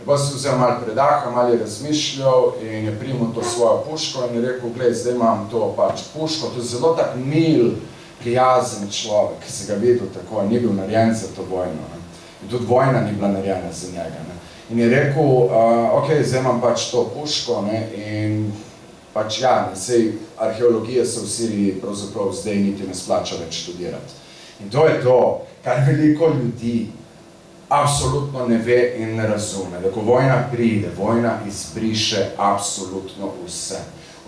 [SPEAKER 5] pa sem vzel malo predaha, malo je razmišljal in je primil to svojo puško in je rekel, glej, zdaj imam to pač puško, to je zelo tak mil, prijazen človek, ki se ga videl tako, ni bil narejen za to vojno. In tudi vojna ni bila narejena za njega. In je rekel, ok, zdaj imam pač to puško in pač ja, sej arheologije se v Siriji pravzaprav zdaj niti ne splača več študirati. In to je to, kar veliko ljudi absolutno ne ve in ne razume, da ko vojna pride, vojna izbriše absolutno vse.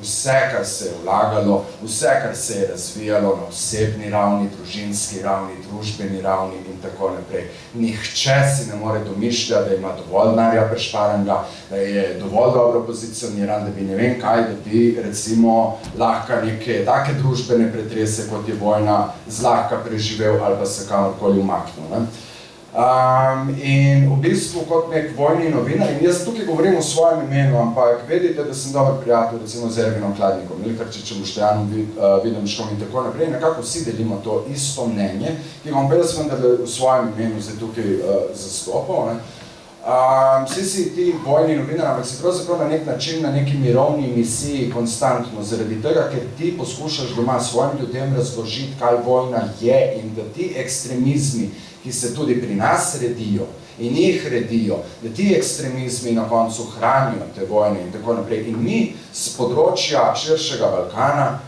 [SPEAKER 5] Vse, kar se je vlagalo, vse, kar se je razvijalo na osebni ravni, družinski ravni, družbeni ravni in tako naprej. Nihče si ne more domišljati, da ima dovolj denarja prešparanega, da je dovolj dobro pozicioniran, da bi ne vem kaj, da bi recimo lahko neke take družbene pretrese, kot je vojna, zlahka preživel ali pa se kamorkoli umaknil. In v bistvu kot nek vojni novinar, in jaz tukaj govorim o svojem imenu, ampak vedite, da sem dober prijatelj recimo z Ervinom Kladnikom, Milkarčičem, Boštjanom Videmškom in tako naprej, nekako vsi delimo to isto mnenje, ki vam pa jaz vendar v svojem imenu zdaj tukaj zastopal. Vsi si ti vojni novinar, ampak si pravzaprav na nek način na neki mirovni misiji konstantno, zaradi tega, ker ti poskušaš doma svojim ljudem razložiti, kaj vojna je in da ti ekstremizmi, ki se tudi pri nas redijo in jih redijo, da ti ekstremizmi na koncu hranijo te vojne in tako naprej. In mi z področja širšega Balkana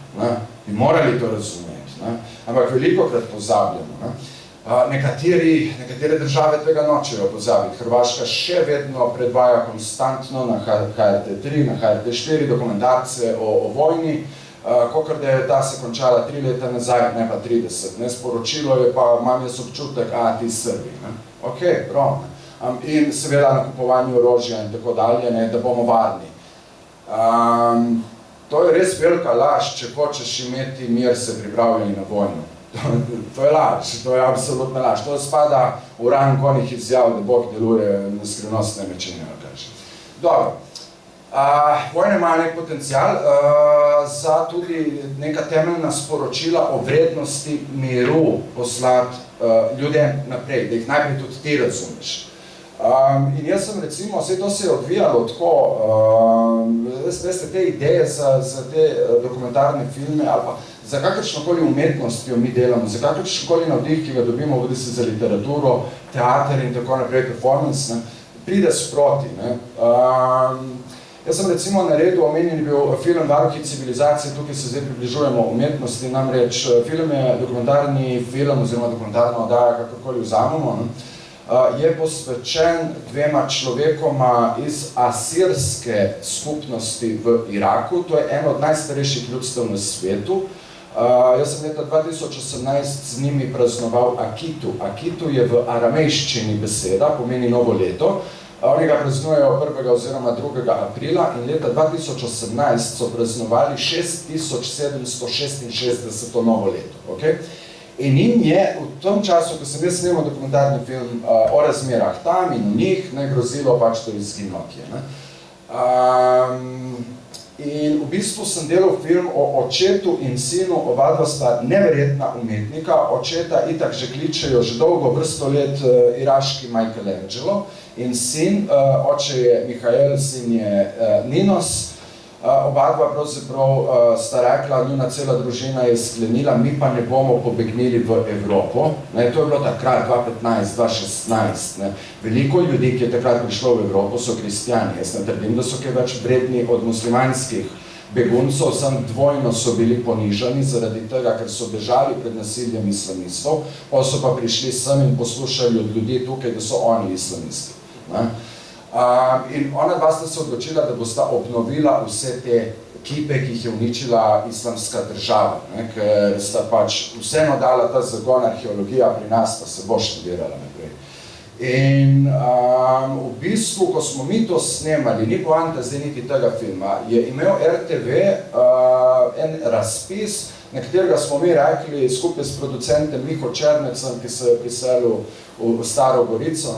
[SPEAKER 5] bi morali to razumeti, ampak velikokrat pozabljamo. Nekatere države tega nočejo pozabiti. Hrvaška še vedno predvaja konstantno na HRT3, na HRT4 dokumentarce o vojni, kakor da je ta se končala 3 leta nazaj, ne pa 30. Sporočilo je pa, imam jaz občutek, ti Srbi. Ok, prav. In seveda nakupovanje orožja in tako dalje, da bomo varni. To je res velika laž, če hočeš imeti mir, se pripravljeni na vojno. To je laž, to je absolutna laž. To spada v rang onih izjav, da Bog deluje na skrivnostne načine. Dobro. Vojna ima nek potencial za tudi neka temeljna sporočila o vrednosti miru poslati ljudem naprej, da jih najprej tudi ti razumeš. In jaz sem recimo, vse to se je odvijalo tako, veste, te ideje za te dokumentarne filme ali pa za kakršnokoli umetnost, ki jo mi delamo, za kakršnokoli navdih, ki ga dobimo, vodi se za literaturo, teater in tako naprej, performance, pride sproti. Jaz sem recimo naredil, omenjen bil film Varuhi civilizacije, tukaj se zdaj približujemo umetnosti, namreč film je dokumentarni film oziroma dokumentarna oddaja, kakorkoli vzamemo, je posvečen dvema človekoma iz asirske skupnosti v Iraku. To je eno od najstarejših ljudstev na svetu. Jaz sem leta 2018 z njimi praznoval Akitu. Akitu je v aramejščini beseda, pomeni novo leto. Oni ga praznujejo 1. oziroma 2. aprila in leta 2018 so praznovali 6766. novo leto. In jim je v tem času, ko sem jaz snemal dokumentarni film o razmerah tam in v njih, grozilo pač to izginotje. In v bistvu sem delal film o očetu in sinu, oba dva sta neverjetna umetnika, očeta itak že kličejo že dolgo vrsto let iraški Michelangelo in sin, oče je Mihael, sin je Ninos. Oba dva pravzaprav sta rekla, njuna cela družina je sklenila, mi pa ne bomo pobegnili v Evropo. To je bilo takrat, 2015, 2016. Veliko ljudi, ki je takrat prišlo v Evropo, so kristjani. Jaz ne trdim, da so kaj več vredni od muslimanskih beguncov, sem dvojno so bili ponižani zaradi tega, ker so bežali pred nasiljem islamistov, pa so pa prišli sem in poslušali od ljudi tukaj, da so oni islamisti. In ona dva sta se odločila, da bosta obnovila vse te kipe, ki jih je uničila islamska država, ker sta pač vseeno dala ta zagon arheologija pri nas, pa se bo študirala naprej. In v bistvu, ko smo mi to snemali, ni poanta zdaj niti tega filma, je imel RTV en razpis, na katerega smo mi rekli skupaj s producentem Miho Černecem, ki se je priselil v Staro Gorico,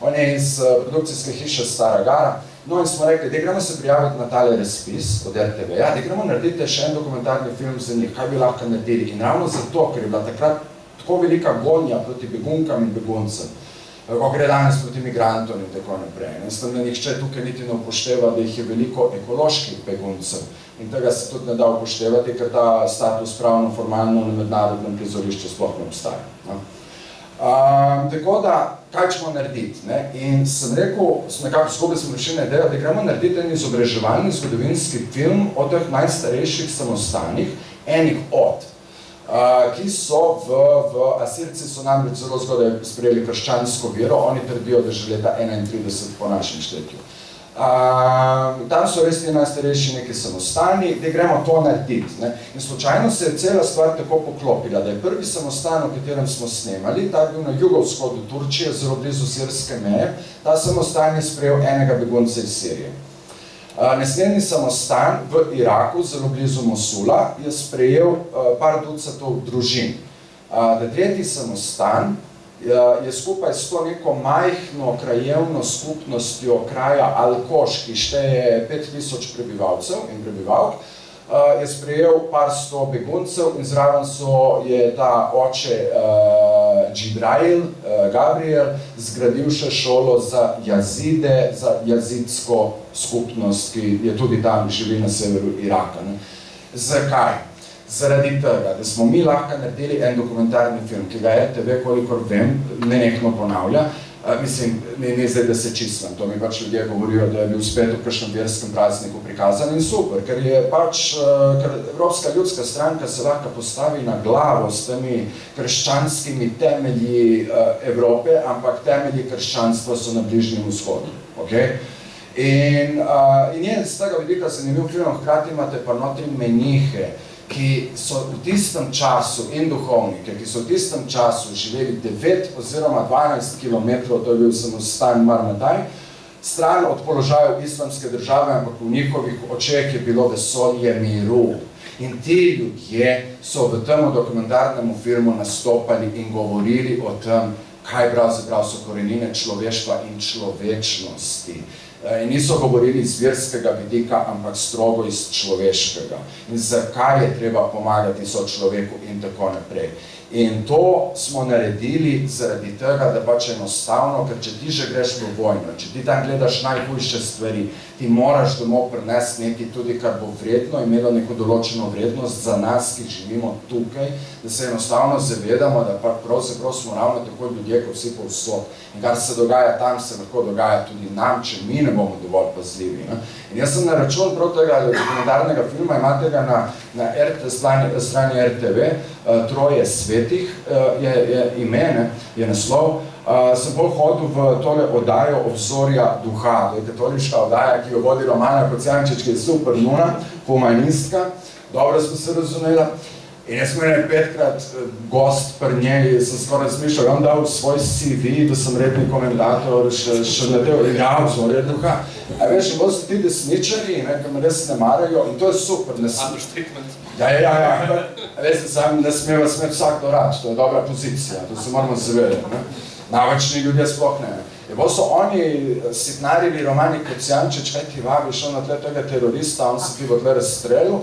[SPEAKER 5] on je iz produkcijske hiše Stara Gara. No in smo rekli, da gremo se prijaviti na tale razpis od RTV-ja, da gremo narediti še en dokumentarni film za njih, kaj bi lahko naredili. In ravno zato, ker je bila takrat tako velika gonja proti begunkam in beguncem, ko gre danes proti migrantom in tako naprej. S tem, da nihče tukaj niti ne upošteva, da jih je veliko ekoloških beguncev. In tega se tudi ne da upoštevati, ker ta status pravno, formalno na mednarodnem prizorišču sploh ne obstaja. Tako da, kaj ćemo narediti? In sem rekel, nekako skupaj smo rešili idejo, da gremo narediti en izobraževalni zgodovinski film o teh najstarejših samostanih, enih od, ki so v Asirci so namreč zelo zgodaj sprejeli krščansko vero, oni trdijo, da že leta 31 po našem štetju. Tam so res ti najstarejši neki samostani, da gremo to narediti. In slučajno se je cela stvar tako poklopila, da je prvi samostan, o katerem smo snemali, ta je bil na jugovzhodu Turčije, zelo blizu sirske meje, ta samostan je sprejel enega begunca iz Sirije. Naslednji samostan v Iraku, zelo blizu Mosula, je sprejel par ducatov družin. Tretji samostan je skupaj s to neko majhno krajevno skupnostjo kraja Alkoš, ki šteje 5000 prebivalcev in prebivalk, je sprejel par sto beguncev in zraven je ta oče Gabriel zgradil še šolo za jazide, za jazidsko skupnost, ki je tudi tam živi na severu Iraka. Ne. Zakaj? Zaradi tega, da smo mi lahko naredili en dokumentarni film, ki ga RTV, kolikor vem, nenehno ponavlja. Mislim, ne zdaj, da se čistam, to mi pač ljudje govorijo, da je bil spet v kakšnem verskem prazniku prikazan in super, ker je pač, ker Evropska ljudska stranka se lahko postavi na glavo s temi krščanskimi temelji Evrope, ampak temelji krščanstva so na Bližnjem vzhodu, okay? In je z tega vidika zanimiv film, hkrati imate pa notri menihe, ki so v tistem času, in duhovnike, ki so v tistem času živeli 9 oziroma 12 kilometrov, to je bil samostan Marmataj, stran od položajev islamske države, ampak v njihovih očeh je bilo vesolje miru. In ti ljudje so v tem dokumentarnemu filmu nastopali in govorili o tem, kaj pravzaprav so korenine človeštva in človečnosti. In niso govorili iz verskega vidika, ampak strogo iz človeškega. In zakaj je treba pomagati sočloveku in tako naprej. In to smo naredili zaradi tega, da pač enostavno, ker če ti že greš v vojno, če ti tam gledaš najhujše stvari, ti moraš domov prinesti nekaj tudi, kar bo vredno, imelo neko določeno vrednost za nas, ki živimo tukaj, da se enostavno zavedamo, da pa pravzaprav smo ravno tako ljudje, kot vsi povsod. In kar se dogaja tam, se lahko dogaja tudi nam, če mi ne bomo dovolj pazljivi. Ne? In jaz sem na račun prav tega dokumentarnega filma, imate ga na strani RTV, Troje svetih je ime, je naslov. Sem bolj hodil v tole oddajo Obzorja duha, to je katoliška oddaja, ki jo vodi Romana Kocijančič, ki je super nuna, humanistka, dobro smo se razumela. In jaz sem imel 5-krat gost pri njej, sem skoraj razmišljal, on dal svoj CV, da sem redni komentator, še na del, ja, Obzorja duha. A veš, bolj so ti desničari, ki me res ne marajo, in to je super. Ja. Veste, sam ne smeva smeti vsakdo rad, to je dobra pozicija, to se moramo zavedati. Največni ljudje sploh ne. In bolj so oni sitnarili Romani Kocijančič, kaj ti vabiš, on na tle tega terorista, on se ti bo tle razstrelil.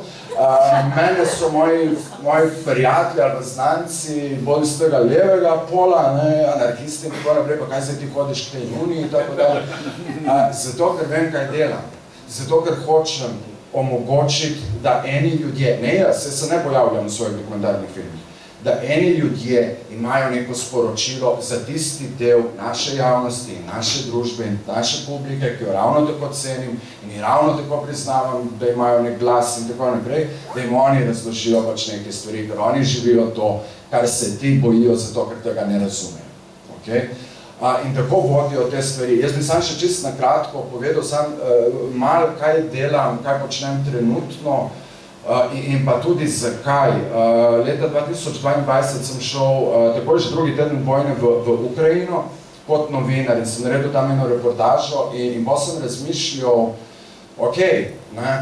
[SPEAKER 5] Mene so moji prijatelji ali znanci bolj iz tega levega pola, anarhisti in tako naprej, pa kaj zdaj ti hodiš k tej uniji in tako dalje. Zato, ker vem, kaj delam. Zato, ker hočem omogočiti, da eni ljudje, ne jaz, se ne pojavljam v svojih dokumentarnih filmih, da eni ljudje imajo neko sporočilo za tisti del naše javnosti, naše družbe in naše publike, ki jo ravno tako cenim in ravno tako priznavam, da imajo nek glas in tako naprej, da jim oni razložijo pač neke stvari, ker oni živijo to, kar se ti bojijo, zato ker tega ne razumejo. Okay? In tako vodijo te stvari. Jaz bi sam še čisto na kratko povedal malo, kaj delam, kaj počnem trenutno, in pa tudi zakaj. Leta 2022 sem šel, takoj že drugi teden vojne v Ukrajino, kot novinar in sem naredil tam eno reportažo in pa sem razmišljal,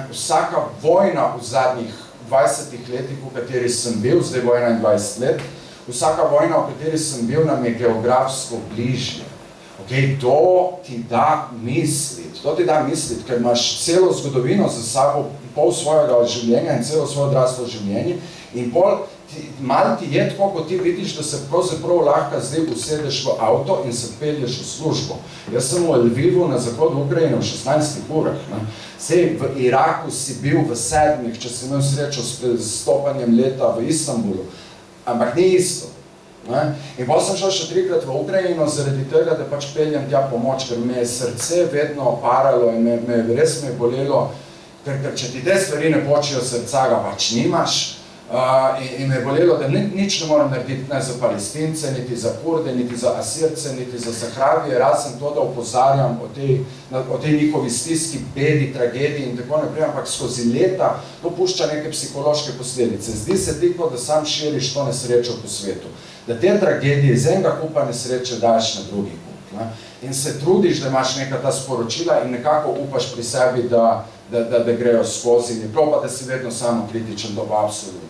[SPEAKER 5] vsaka vojna v zadnjih 20 letih, v kateri sem bil, zdaj bo 21 let, vsaka vojna, v kateri sem bil, nam je geografsko bližje. To ti da misliti, ker imaš celo zgodovino za sabo, pol svojega življenja in celo svoje odraslo življenje in malo ti je tako, ko ti vidiš, da se pravzaprav lahko zdaj usedeš v avto in se pelješ v službo. Jaz sem v Lvivu na zahodu Ukrajine v 16 urah. Sej v Iraku si bil v 7, če si imel srečo s stopanjem leta v Istanbulu, ampak ni isto. In pa sem šel še 3-krat v Ukrajino zaradi tega, da pač peljem tja pomoč, ker me je srce vedno paralo in res me je bolelo, ker če ti te stvari ne počijo srca, ga pač nimaš. In me je bolelo, da nič ne moram narediti ne za Palestince, niti za Kurde, niti za Asirce, niti za Sahravije, razen to, da opozarjam o tej njihovi stiski, bedi, tragediji in tako naprej, ampak skozi leta to pušča neke psihološke posledice. Zdi se ti, da sam širiš to nesrečo po svetu, da te tragedije iz enega kupa nesreče daš na drugi kup. In se trudiš, da imaš neka ta sporočila in nekako upaš pri sebi, da grejo skozi in je prav pa, da si vedno samo kritičen, to pa absolutno.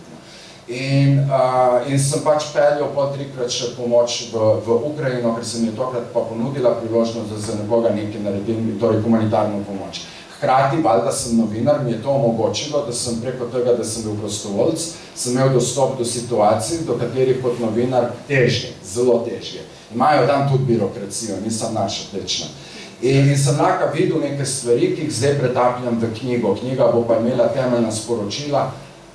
[SPEAKER 5] In sem pač peljal po 3-krat še pomoč v Ukrajino, ker sem je tokrat pa ponudila priložnost, da za nekoga nekaj naredim, torej humanitarno pomoč. Hkrati, valjda sem novinar, mi je to omogočilo, da sem preko tega, da sem bil prostovoljc, sem imel dostop do situacij, do katerih kot novinar težje, zelo težje. Imajo tam tudi birokracijo, nisem naša tečna. In sem lahko videl neke stvari, ki jih zdaj pretapljam v knjigo. Knjiga bo pa imela temeljna sporočila,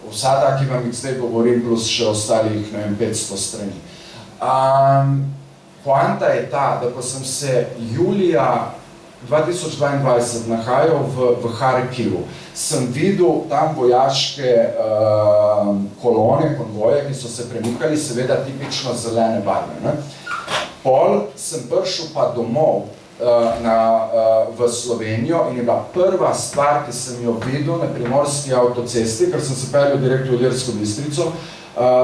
[SPEAKER 5] vsada, ki vam jih zdaj govorim, plus še ostalih, 500 strani. Poanta je ta, da ko sem se julija 2022 nahajal v Harkivu, sem videl tam vojaške kolone, konvoje, ki so se premikali, seveda tipično zelene barve. Ne? Pol sem prišel pa domov v Slovenijo in je bila prva stvar, ki sem jo videl na primorski avtocesti, ker sem se peljal direkt v Ilirsko Bistrico,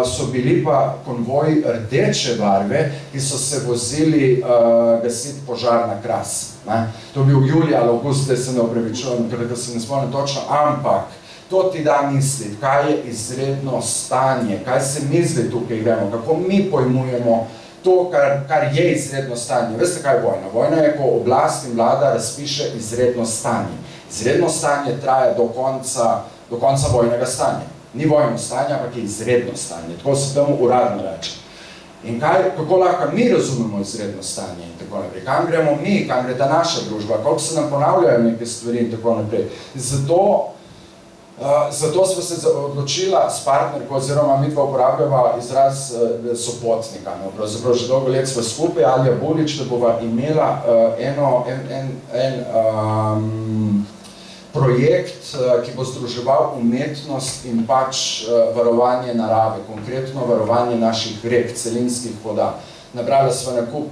[SPEAKER 5] so bili pa konvoji rdeče barve, ki so se vozili gasiti požar na Kras. Ne? To je bil julij ali avgust, zdaj se ne opravičujem, ker se ne spomnim točno, ampak to ti da misliti, kaj je izredno stanje, kaj se mi zdaj tukaj gremo, kako mi pojmujemo to, kar je izredno stanje. Veste, kaj je vojna? Vojna je, ko oblast in vlada razpiše izredno stanje. Izredno stanje traja do konca vojnega stanja. Ni vojno stanje, ampak je izredno stanje. Tako se temu uradno reče. In kako lahko mi razumemo izredno stanje in tako naprej? Kam gremo mi, kam gre ta naša družba, koliko se nam ponavljajo neke stvari in tako naprej. Zato smo se odločila s partnerko, oziroma mi dva uporabljava izraz sopotnika. No? Pravzaprav že dolgo let smo skupaj, Alja Bulič, da bova imela projekt, ki bo združeval umetnost in pač varovanje narave, konkretno varovanje naših rek, celinskih voda. Nabrali smo nakup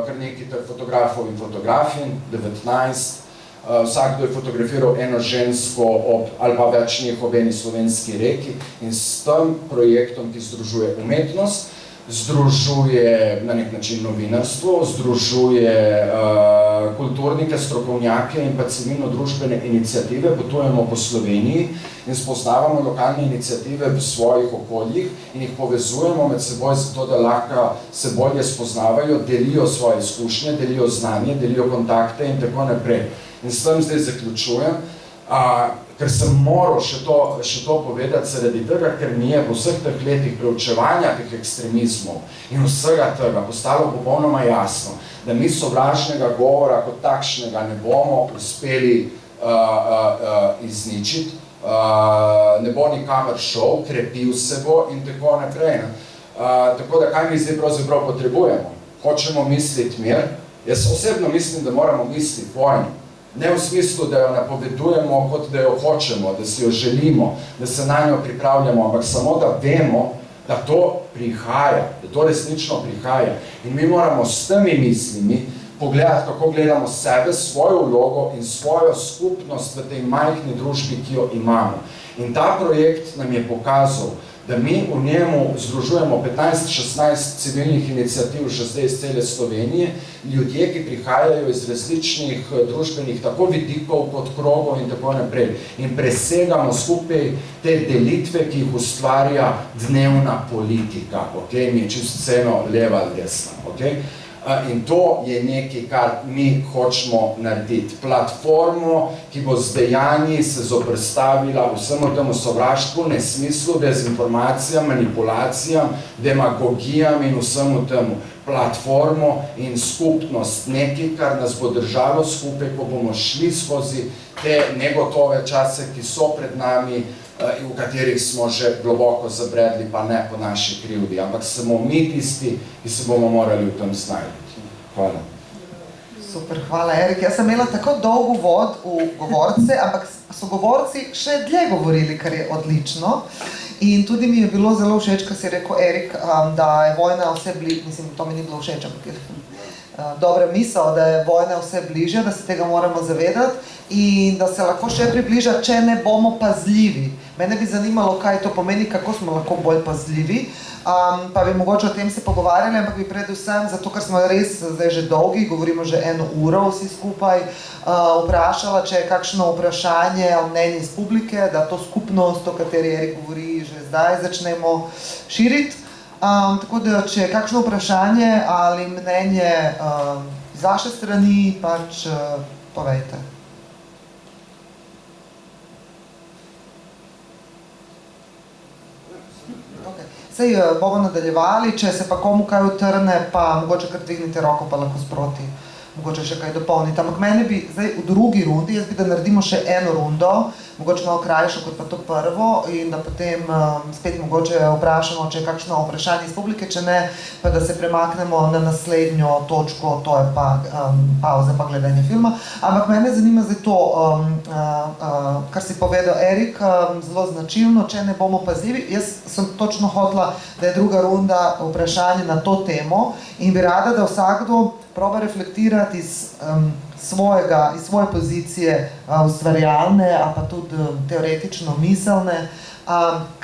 [SPEAKER 5] kar nekaj fotografov in fotografin, 19. Vsakdo je fotografiral eno žensko ali pa več njih ob eni slovenski reki in s tem projektom, ki združuje umetnost, združuje na nek način novinarstvo, združuje kulturnike, strokovnjake in pa civilno-družbene iniciative, potujemo po Sloveniji in spoznavamo lokalne iniciative v svojih okoljih in jih povezujemo med seboj zato, da lahko se bolje spoznavajo, delijo svoje izkušnje, delijo znanje, delijo kontakte in tako naprej. In s tem zdaj zaključujem, ker sem moral še to povedati zaradi tega, ker mi je po vseh teh letih preučevanja teh ekstremizmov in vsega tega postalo popolnoma jasno, da mi sovražnega govora kot takšnega ne bomo uspeli izničiti, ne bo nikamor šel, krepil se bo in tako naprej. Tako da kaj mi zdaj pravzaprav potrebujemo? Hočemo misliti mir? Jaz osebno mislim, da moramo misliti vojno. Ne v smislu, da jo napovedujemo, kot da jo hočemo, da si jo želimo, da se na njo pripravljamo, ampak samo da vemo, da to prihaja, da to resnično prihaja. In mi moramo s temi mislimi pogledati, kako gledamo sebe, svojo vlogo in svojo skupnost v tej majhni družbi, ki jo imamo. In ta projekt nam je pokazal, da mi v njemu združujemo 15-16 civilnih iniciativ še zdaj iz cele Slovenije, ljudje, ki prihajajo iz različnih družbenih tako vidikov kot krogov in tako naprej. In presegamo skupaj te delitve, ki jih ustvarja dnevna politika, okay? Mi je čisto vseeno leva ali desna, okay? In to je nekaj, kar mi hočemo narediti. Platformo, ki bo z dejanji se zoprstavila vsemu temu sovraštvu, nesmislu, dezinformacijam, manipulacijam, demagogijam in vsemu temu. Platformo in skupnost, nekaj, kar nas bo držalo skupaj, ko bomo šli skozi te negotove čase, ki so pred nami, v katerih smo že globoko zabredli, pa ne po naši krivdi, ampak samo mi tisti, ki se bomo morali v tem znajti. Hvala.
[SPEAKER 1] Super, hvala, Erik. Jaz sem imela tako dolg uvod v govorce, ampak so govorci še dlje govorili, kar je odlično. In tudi mi je bilo zelo všeč, ko si rekel, Erik, da je vojna vse bliže, mislim, to mi ni bilo všeč, ampak je dobra misel, da je vojna vse bliže, da se tega moramo zavedati in da se lahko še približa, če ne bomo pazljivi. Mene bi zanimalo, kaj to pomeni, kako smo lahko bolj pazljivi, pa bi mogoče o tem se pogovarjali, ampak bi predvsem, zato ker smo res zdaj že dolgi, govorimo že 1 uro vsi skupaj, vprašala, če je kakšno vprašanje o mnenju iz publike, da to skupnost, o kateri Erik govori, že zdaj začnemo širiti. Tako da, če je kakšno vprašanje ali mnenje z vaše strani, pač povejte. Okay. Sej bomo nadaljevali, če se pa komu kaj utrne, pa mogoče kar dvignite roko, pa lahko sproti. Mogoče še kaj dopolniti. Ampak mene bi zdaj v drugi rundi, jaz bi, da naredimo še eno rundo, mogoče malo krajšo kot pa to prvo in da potem spet mogoče vprašamo, če je kakšno vprašanje iz publike, če ne, pa da se premaknemo na naslednjo točko, to je pa pauza pa gledanje filma. Ampak mene zanima zdaj to, kar si povedal Erik, zelo značilno, če ne bomo pazljivi. Jaz sem točno hotela, da je druga runda vprašanje na to temo in bi rada, da vsakdo proba reflektirati iz svoje pozicije ustvarjalne, a pa tudi teoretično miselne,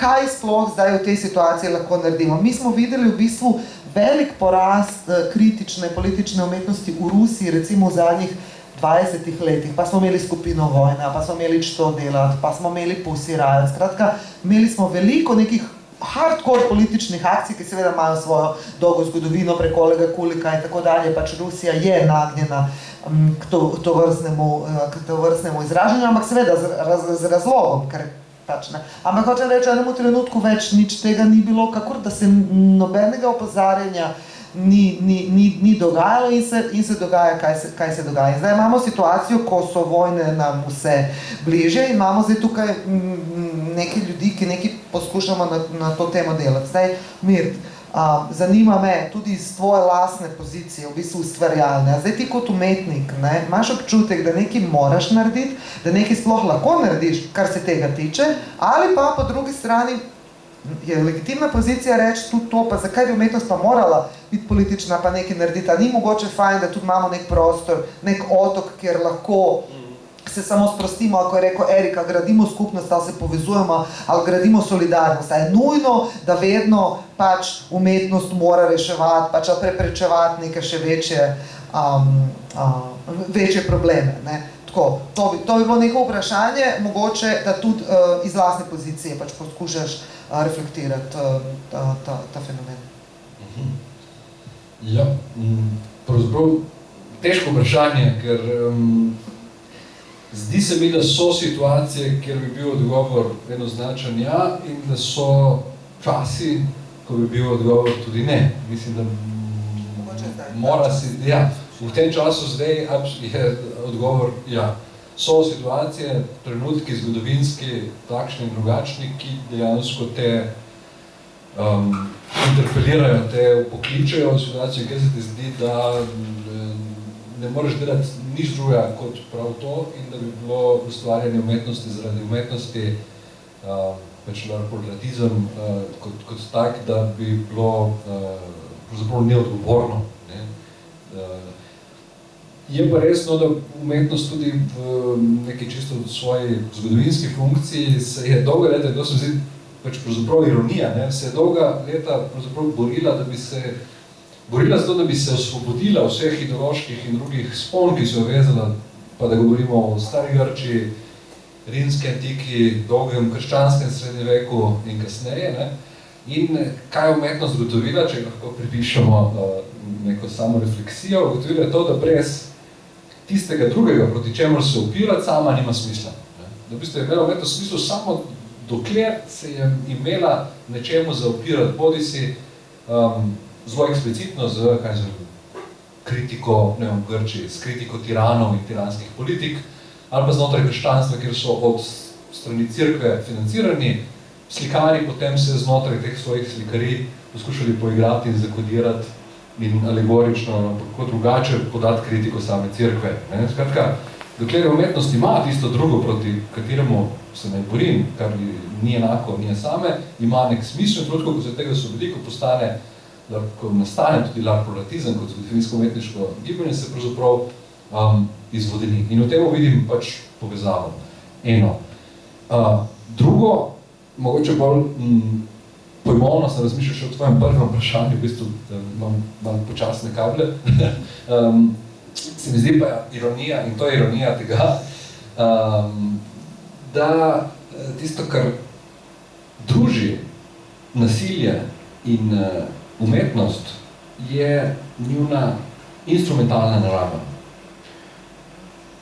[SPEAKER 1] kaj sploh zdaj v tej situaciji lahko naredimo. Mi smo videli v bistvu velik porast kritične politične umetnosti v Rusiji, recimo v zadnjih 20 letih, pa smo imeli skupino Vojna, pa smo imeli Što delati, pa smo imeli Pussy Riot, skratka, imeli smo veliko nekih hardcore političnih akcij, ki seveda imajo svojo dolgo zgodovino preko Olega Kulika in tako dalje, pač Rusija je nagnjena k tovrstnemu izražanju, ampak seveda z razlogom, ker pač ne. Ampak hočem reči, v enemu trenutku več nič tega ni bilo, kakor da se nobenega opozarjanja ni dogajalo in se dogaja, kaj se dogaja. Zdaj imamo situacijo, ko so vojne nam vse bliže in imamo zdaj tukaj nekaj ljudi, ki nekaj poskušamo na to temo delati. Zdaj, Mirt, zanima me tudi iz tvoje lastne pozicije, v bistvu ustvarjalne. Zdaj ti kot umetnik, ne, imaš občutek, da nekaj moraš narediti, da nekaj sploh lahko narediš, kar se tega tiče, ali pa po drugi strani je legitimna pozicija reči tudi to, pa zakaj bi umetnost pa morala biti politična, pa nekaj narediti. A ni mogoče fajn, da tudi imamo nek prostor, nek otok, kjer lahko se samo sprostimo, ako je rekel Erika, gradimo skupnost, ali se povezujemo, ali gradimo solidarnost. A je nujno, da vedno pač umetnost mora reševati, pač preprečevati neke še večje probleme, ne? Tako, to bi bilo neko vprašanje, mogoče, da tudi iz lastne pozicije pač poskušaš reflektirati ta fenomen.
[SPEAKER 3] Ja, pravzaprav težko vprašanje, ker zdi se mi, da so situacije, kjer bi bil odgovor enoznačen ja, in da so časi, ko bi bil odgovor tudi ne. Mislim, da mora si, ja, v tem času zdaj je odgovor ja. So situacije, trenutki zgodovinski, takšni in drugačni, ki dejansko te interpelirajo, te pokličajo v situacijo, kjer se ti zdi, da ne moreš delati nič drugega kot prav to in da bi bilo ustvarjanje umetnosti zaradi umetnosti, pač larpurlatizem kot tak, da bi bilo pravzaprav neodgovorno. Ne? Je pa resno, da umetnost tudi v neki čisto svoji zgodovinski funkciji se je dolga leta, to se zdi pač pravzaprav ironija, ne? Se je dolga leta pravzaprav borila za to, da bi se osvobodila vseh ideoloških in drugih spon, ki so jo vezala, pa da govorimo o stari Grčiji, rimski antiki, dolgem krščanskem srednjeveku in kasneje. Ne? In kaj je umetnost ugotovila, če lahko pripišemo neko samorefleksijo, ugotovila je to, da brez tistega drugega, proti čemur se upirati, sama nima smisla. Ne? Da v bistvu je imela umetnost smislu samo dokler se je imela nečemu zaupirati, bodi si zelo eksplicitno z kritiko, ne vem, Grčiji, s kritiko tiranov in tiranskih politik, ali pa znotraj krščanstva, kjer so od strani cerkve financirani slikari, potem se znotraj teh svojih slikarij poskušali poigrati in zakodirati in alegorično, kot drugače podati kritiko same cerkve. Ne? Skratka, dokler umetnost ima tisto drugo, proti kateremu se ne borim, kar ni enako, ni same, ima nek smisel, trudko, ko se tega osvobodi, ko nastane tudi larpurlatizem kot zgodovinsko-umetniško gibanje, se pravzaprav izvodeni. In v tem vidim pač povezavo. Eno. Drugo, mogoče bolj pojmovno sem razmišljal še o tvojem prvem vprašanju, v bistvu imam počasne kable. Se mi zdi pa ironija, in to je ironija tega, da tisto, kar druži nasilje in umetnost, je njuna instrumentalna narava.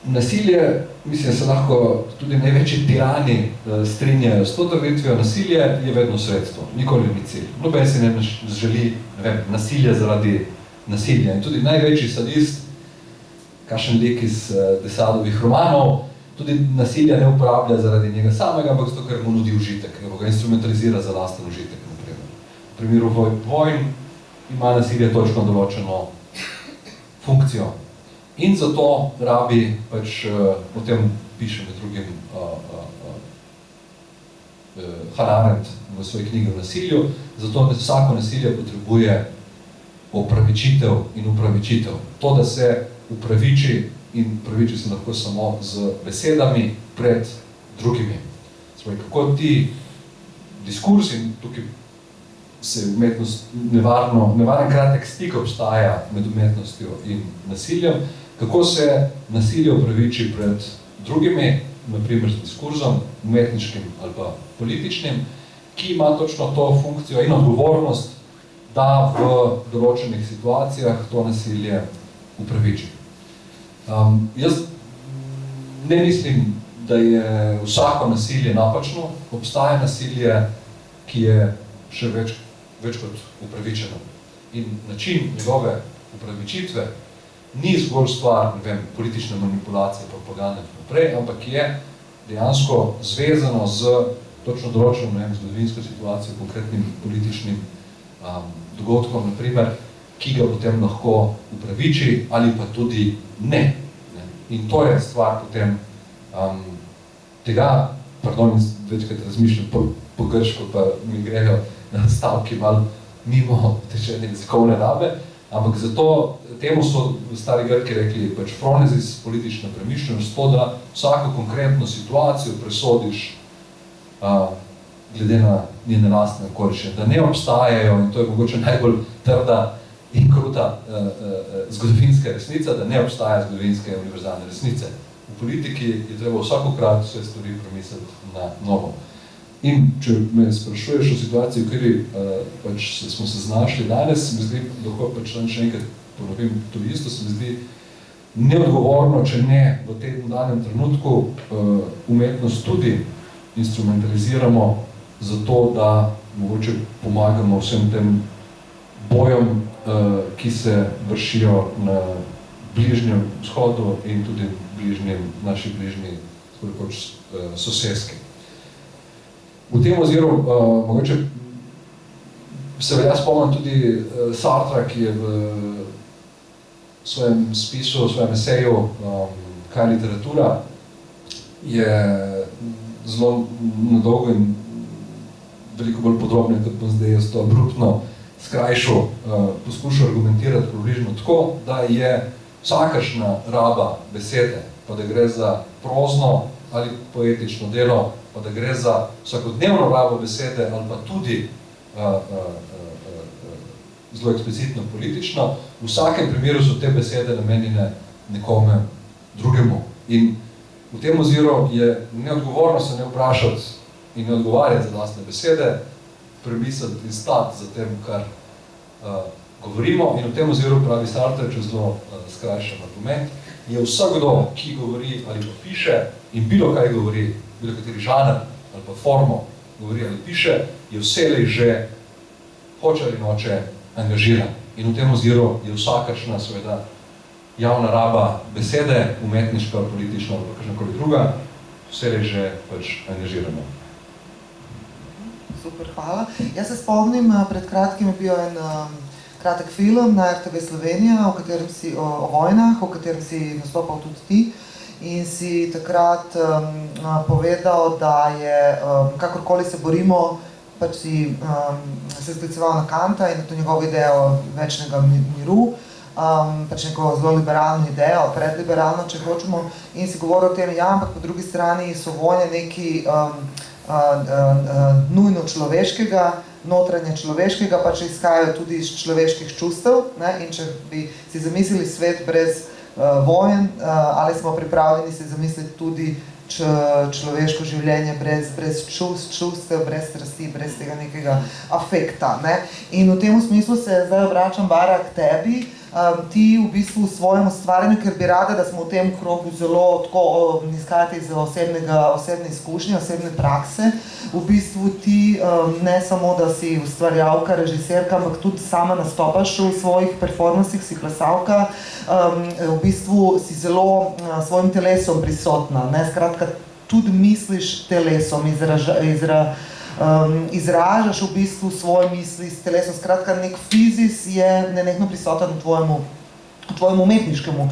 [SPEAKER 3] Nasilje, mislim, se lahko tudi največji tirani strinjajo s to trditvijo, nasilje je vedno sredstvo, nikoli ni cilj. Noben si ne želi, ne vem, nasilje zaradi nasilja. In tudi največji sadist, kakšen lik iz Desadovih romanov, tudi nasilja ne uporablja zaradi njega samega, ampak zato, ker mu nudi užitek, ker ga instrumentalizira za lasten užitek, naprimer. V primeru vojn ima nasilje točno določeno funkcijo. In zato rabi, pač o tem piše med drugim Hannah Arendt v svoji knjigi o nasilju, zato vsako nasilje potrebuje opravičitev in upravičitev. To, da se upraviči in upraviči se lahko samo z besedami pred drugimi. Svoj, kako ti diskursi, in tukaj se umetnost nevaren kratek stik obstaja med umetnostjo in nasiljem, kako se nasilje upraviči pred drugimi, naprimer s diskurzom, umetniškim ali pa političnim, ki ima točno to funkcijo in odgovornost, da v določenih situacijah to nasilje upraviči. Jaz ne mislim, da je vsako nasilje napačno, obstaja nasilje, ki je še več kot upravičeno. In način njegove upravičitve ni zgolj stvar, ne vem, politične manipulacije, propagande in naprej, ampak je dejansko zvezano z točno določeno, ne vem, zgodovinsko situacijo, konkretnim političnim dogodkom, naprimer, ki ga potem lahko upraviči ali pa tudi ne. In to je stvar potem tega, pardon, večkrat razmišljam po grško, pa mi grejo stavki malo mimo tečene jezikovne rabe, ampak zato temu so stari Grki rekli pač fronezis, politična premišljenost, to, da vsako konkretno situacijo presodiš glede na njene lastne okoliščine, da ne obstajajo, in to je mogoče najbolj trda in kruta zgodovinska resnica, da ne obstaja zgodovinske univerzalne resnice. V politiki je treba vsakokrat vse stvari premisliti na novo. In če me sprašuješ o situaciji, v kateri pač smo se znašli danes, se mi zdi, lahko pač še enkrat ponovim to isto, se mi zdi neodgovorno, če ne v tem danem trenutku umetnost tudi instrumentaliziramo za to, da mogoče pomagamo vsem tem bojom, ki se vršijo na bližnjem vzhodu in tudi naši bližnji soseski. V tem oziru mogoče se velja spomnim tudi Sartra, ki je v svojem spisu, v svojem eseju Kaj je literatura, je zelo nadolgo in veliko bolj podrobno, kot bom zdaj jaz to abruptno skrajšal, poskušal argumentirati približno tako, da je vsakašna raba besede, pa da gre za prozno ali poetično delo, pa da gre za vsakodnevno rabo besede ali pa tudi zelo eksplicitno politično, v vsakem primeru so te besede namenjene nekome drugemu. In v tem oziru je neodgovorno se ne vprašati in ne odgovarjati za lastne besede, premisliti in stati za tem, kar govorimo. In v tem oziru pravi Sartre, če zelo skrajšan argument, je vsakdo, ki govori ali pa piše in bilo kaj govori, bilo kateri žanr ali pa formo govori ali piše, je vselej že hoče ali noče angažiran. In v tem oziru je vsakašna seveda javna raba besede, umetniška, politična ali kakšnakoli druga, vselej že pač angažirana.
[SPEAKER 1] Super, hvala. Jaz se spomnim, pred kratkim je bil en kratek film na RTV Slovenija, o vojnah, o katerem si nastopal tudi ti. In si takrat povedal, da je, kakorkoli se borimo, pač si se skliceval na Kanta in na to njegovo idejo večnega miru, pač neko zelo liberalno idejo, predliberalno, če hočemo, in si govoril o tem, ja, ampak po drugi strani so vojne neki nujno človeškega, notranje človeškega, pač izhajajo tudi iz človeških čustev, ne? In če bi si zamislili svet brez vojen, ali smo pripravljeni si zamisliti tudi človeško življenje brez čustev, brez strasti, brez tega nekega afekta. Ne? In v tem smislu se zdaj obračam, Bara, k tebi. ti v bistvu v svojem ustvarjanju, ker bi rada, da smo v tem krogu zelo tako izhajati iz osebne izkušnje, osebne prakse, v bistvu ti ne samo, da si ustvarjalka, režiserka, ampak tudi sama nastopaš v svojih performansih, si plesalka, v bistvu si zelo svojim telesom prisotna, ne, skratka, tudi misliš telesom, izražaš v bistvu svoje misli s telesom, skratka, nek fizis je nenehno prisoten v tvojem umetniškemu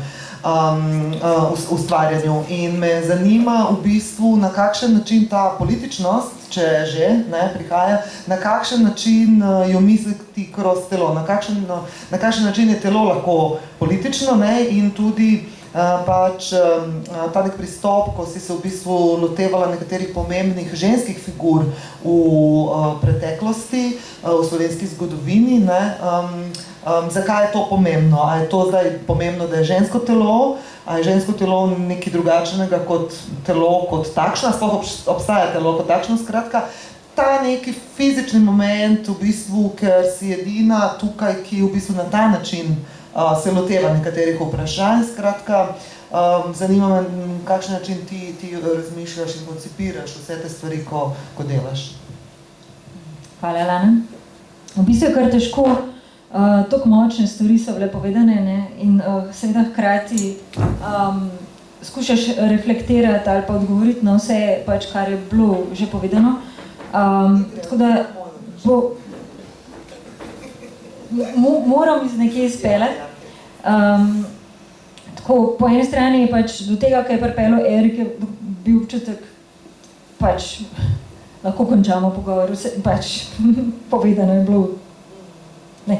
[SPEAKER 1] ustvarjanju in me zanima v bistvu, na kakšen način ta političnost, če že prihaja, na kakšen način jo misliti kroz telo, na kakšen način je telo lahko politično, ne, in tudi pač ta nek pristop, ko si se v bistvu lotevala nekaterih pomembnih ženskih figur v preteklosti, v slovenski zgodovini, ne, zakaj je to pomembno? A je to zdaj pomembno, da je žensko telo? A je žensko telo nekaj drugačnega kot telo kot takšno? Sploh obstaja telo kot takšno? Skratka, ta neki fizični moment v bistvu, ker si edina tukaj, ki v bistvu na ta način se loteva nekaterih vprašanj, skratka, zanima me, kakšen način ti razmišljaš in koncipiraš vse te stvari, ko delaš.
[SPEAKER 2] Hvala, Lana. V bistvu je kar težko, toliko močne stvari so bile povedane, ne, in seveda hkrati skušaš reflektirati ali pa odgovoriti na vse, pač, kar je bilo že povedano. Tako da moram iz nekje izpeljati. Tako, po eni strani je pač do tega, kaj je pripeljal Erik, je bil občutek, pač lahko končamo pogovor, vse, pač povedano je bilo. Ne.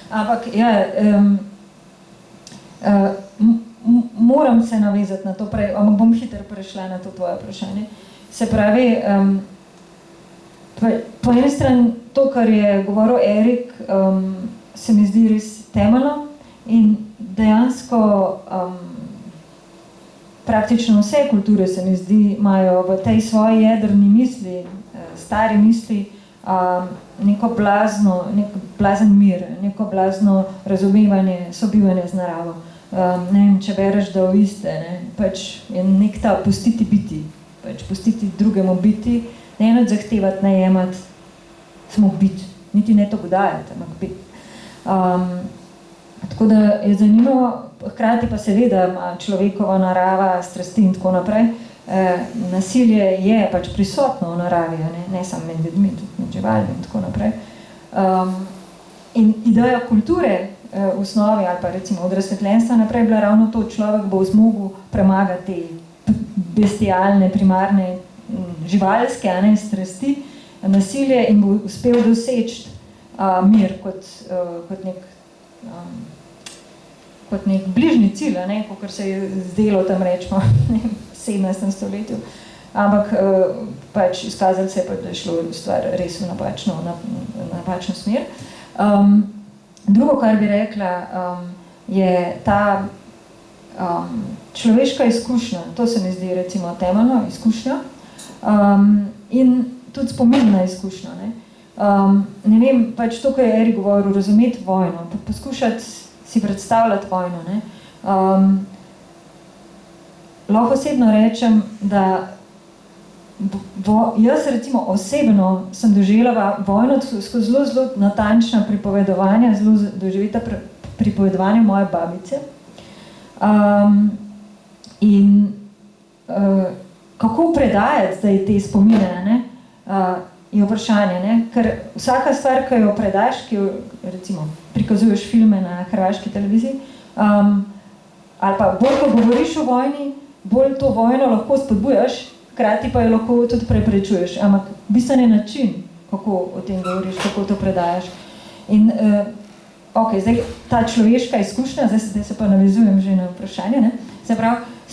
[SPEAKER 2] Ampak, ja, moram se navezati na to prej, ampak bom hitro prešla na to tvoje vprašanje. Se pravi, po eni strani to, kar je govoril Erik, se mi zdi res temeljno in dejansko praktično vse kulture se mi zdi imajo v tej svoji jedrni misli, stari misli, nek blazen mir, neko blazno razumevanje, sobivanje z naravo. Ne vem, če bereš daoiste, ne, pač je nek ta pustiti biti, pač pustiti drugemu biti, ne eno zahtevati, ne jemati, samo biti, niti ne to dajati, ampak biti. Tako da je zanimivo, hkrati pa seveda ima človekova narava, strasti in tako naprej. Nasilje je pač prisotno v naravi, ne samo med ljudmi, tudi med živalmi in tako naprej. In ideja kulture v osnovi ali pa recimo od razsvetljenstva naprej bila ravno to, človek bo zmogel premagati te bestialne, primarne, živalske strasti, nasilje in bo uspel doseči mir kot nek bližnji cilj, kakor se je zdelo tam rečemo v 17. stoletju. Ampak pač izkazali se je, da je šlo stvar res v napačno smer. Drugo, kar bi rekla, je ta človeška izkušnja, to se mi zdi recimo temeljno izkušnja, in tudi spominna izkušnja. Ne vem, pač to, kar je Erik govoril, razumeti vojno, poskušati si predstavljati vojno. Lahko osebno rečem, da jaz recimo osebno sem doživela vojno skozi zelo natančna pripovedovanja, zelo doživeta pripovedovanja moje babice. In kako predajati zdaj te spomine, je vprašanje, ker vsaka stvar, ki jo predaš, ki jo recimo prikazuješ filme na hrvaški televiziji, ali pa bolj, ko govoriš o vojni, bolj to vojno lahko spodbujaš, hkrati pa jo lahko tudi preprečuješ, ampak bistven je način, kako o tem govoriš, kako to predajaš. In zdaj ta človeška izkušnja, zdaj se pa navezujem že na vprašanje, se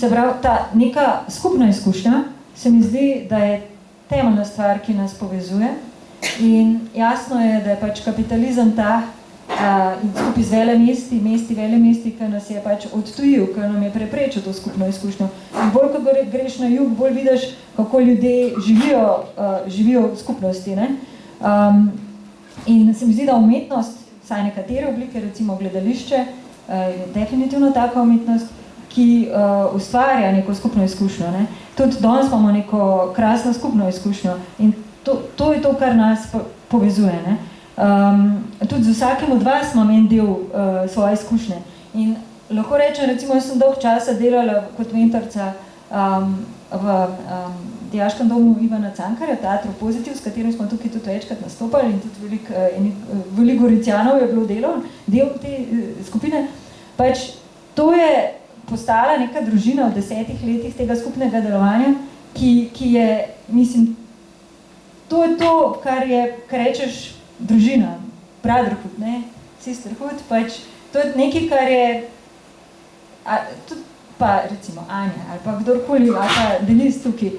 [SPEAKER 2] pravi, ta neka skupna izkušnja se mi zdi, da je temeljna stvar, ki nas povezuje. In jasno je, da je pač kapitalizem ta in skupaj z velemesti, ki nas je pač odtujil, ki nam je preprečil to skupno izkušnjo. In bolj, ko greš na jug, bolj vidiš, kako ljudje živijo v skupnosti. In se mi zdi, da umetnost, vsaj nekatere oblike, recimo gledališče, definitivno taka umetnost, ki ustvarja neko skupno izkušnjo. Ne? Tudi danes imamo neko krasno skupno izkušnjo in to je to, kar nas povezuje. Ne? Tudi z vsakim od vas imam en del svoje izkušnje. In lahko rečem, recimo, jaz sem dolg časa delala kot mentorca v dijaškem domu Ivana Cankarja, Teatru Pozitiv, s katerim smo tukaj tudi večkrat nastopali in tudi veliko Goričanov je bilo del te skupine. Pač to je postala neka družina v 10 letih tega skupnega delovanja, ki je, mislim, to je to, kar rečeš družina, brotherhood, ne, sisterhood, pač to je nekaj, kar je, tudi pa recimo Anja ali pa kdorkoli, ali pa Denis tukaj,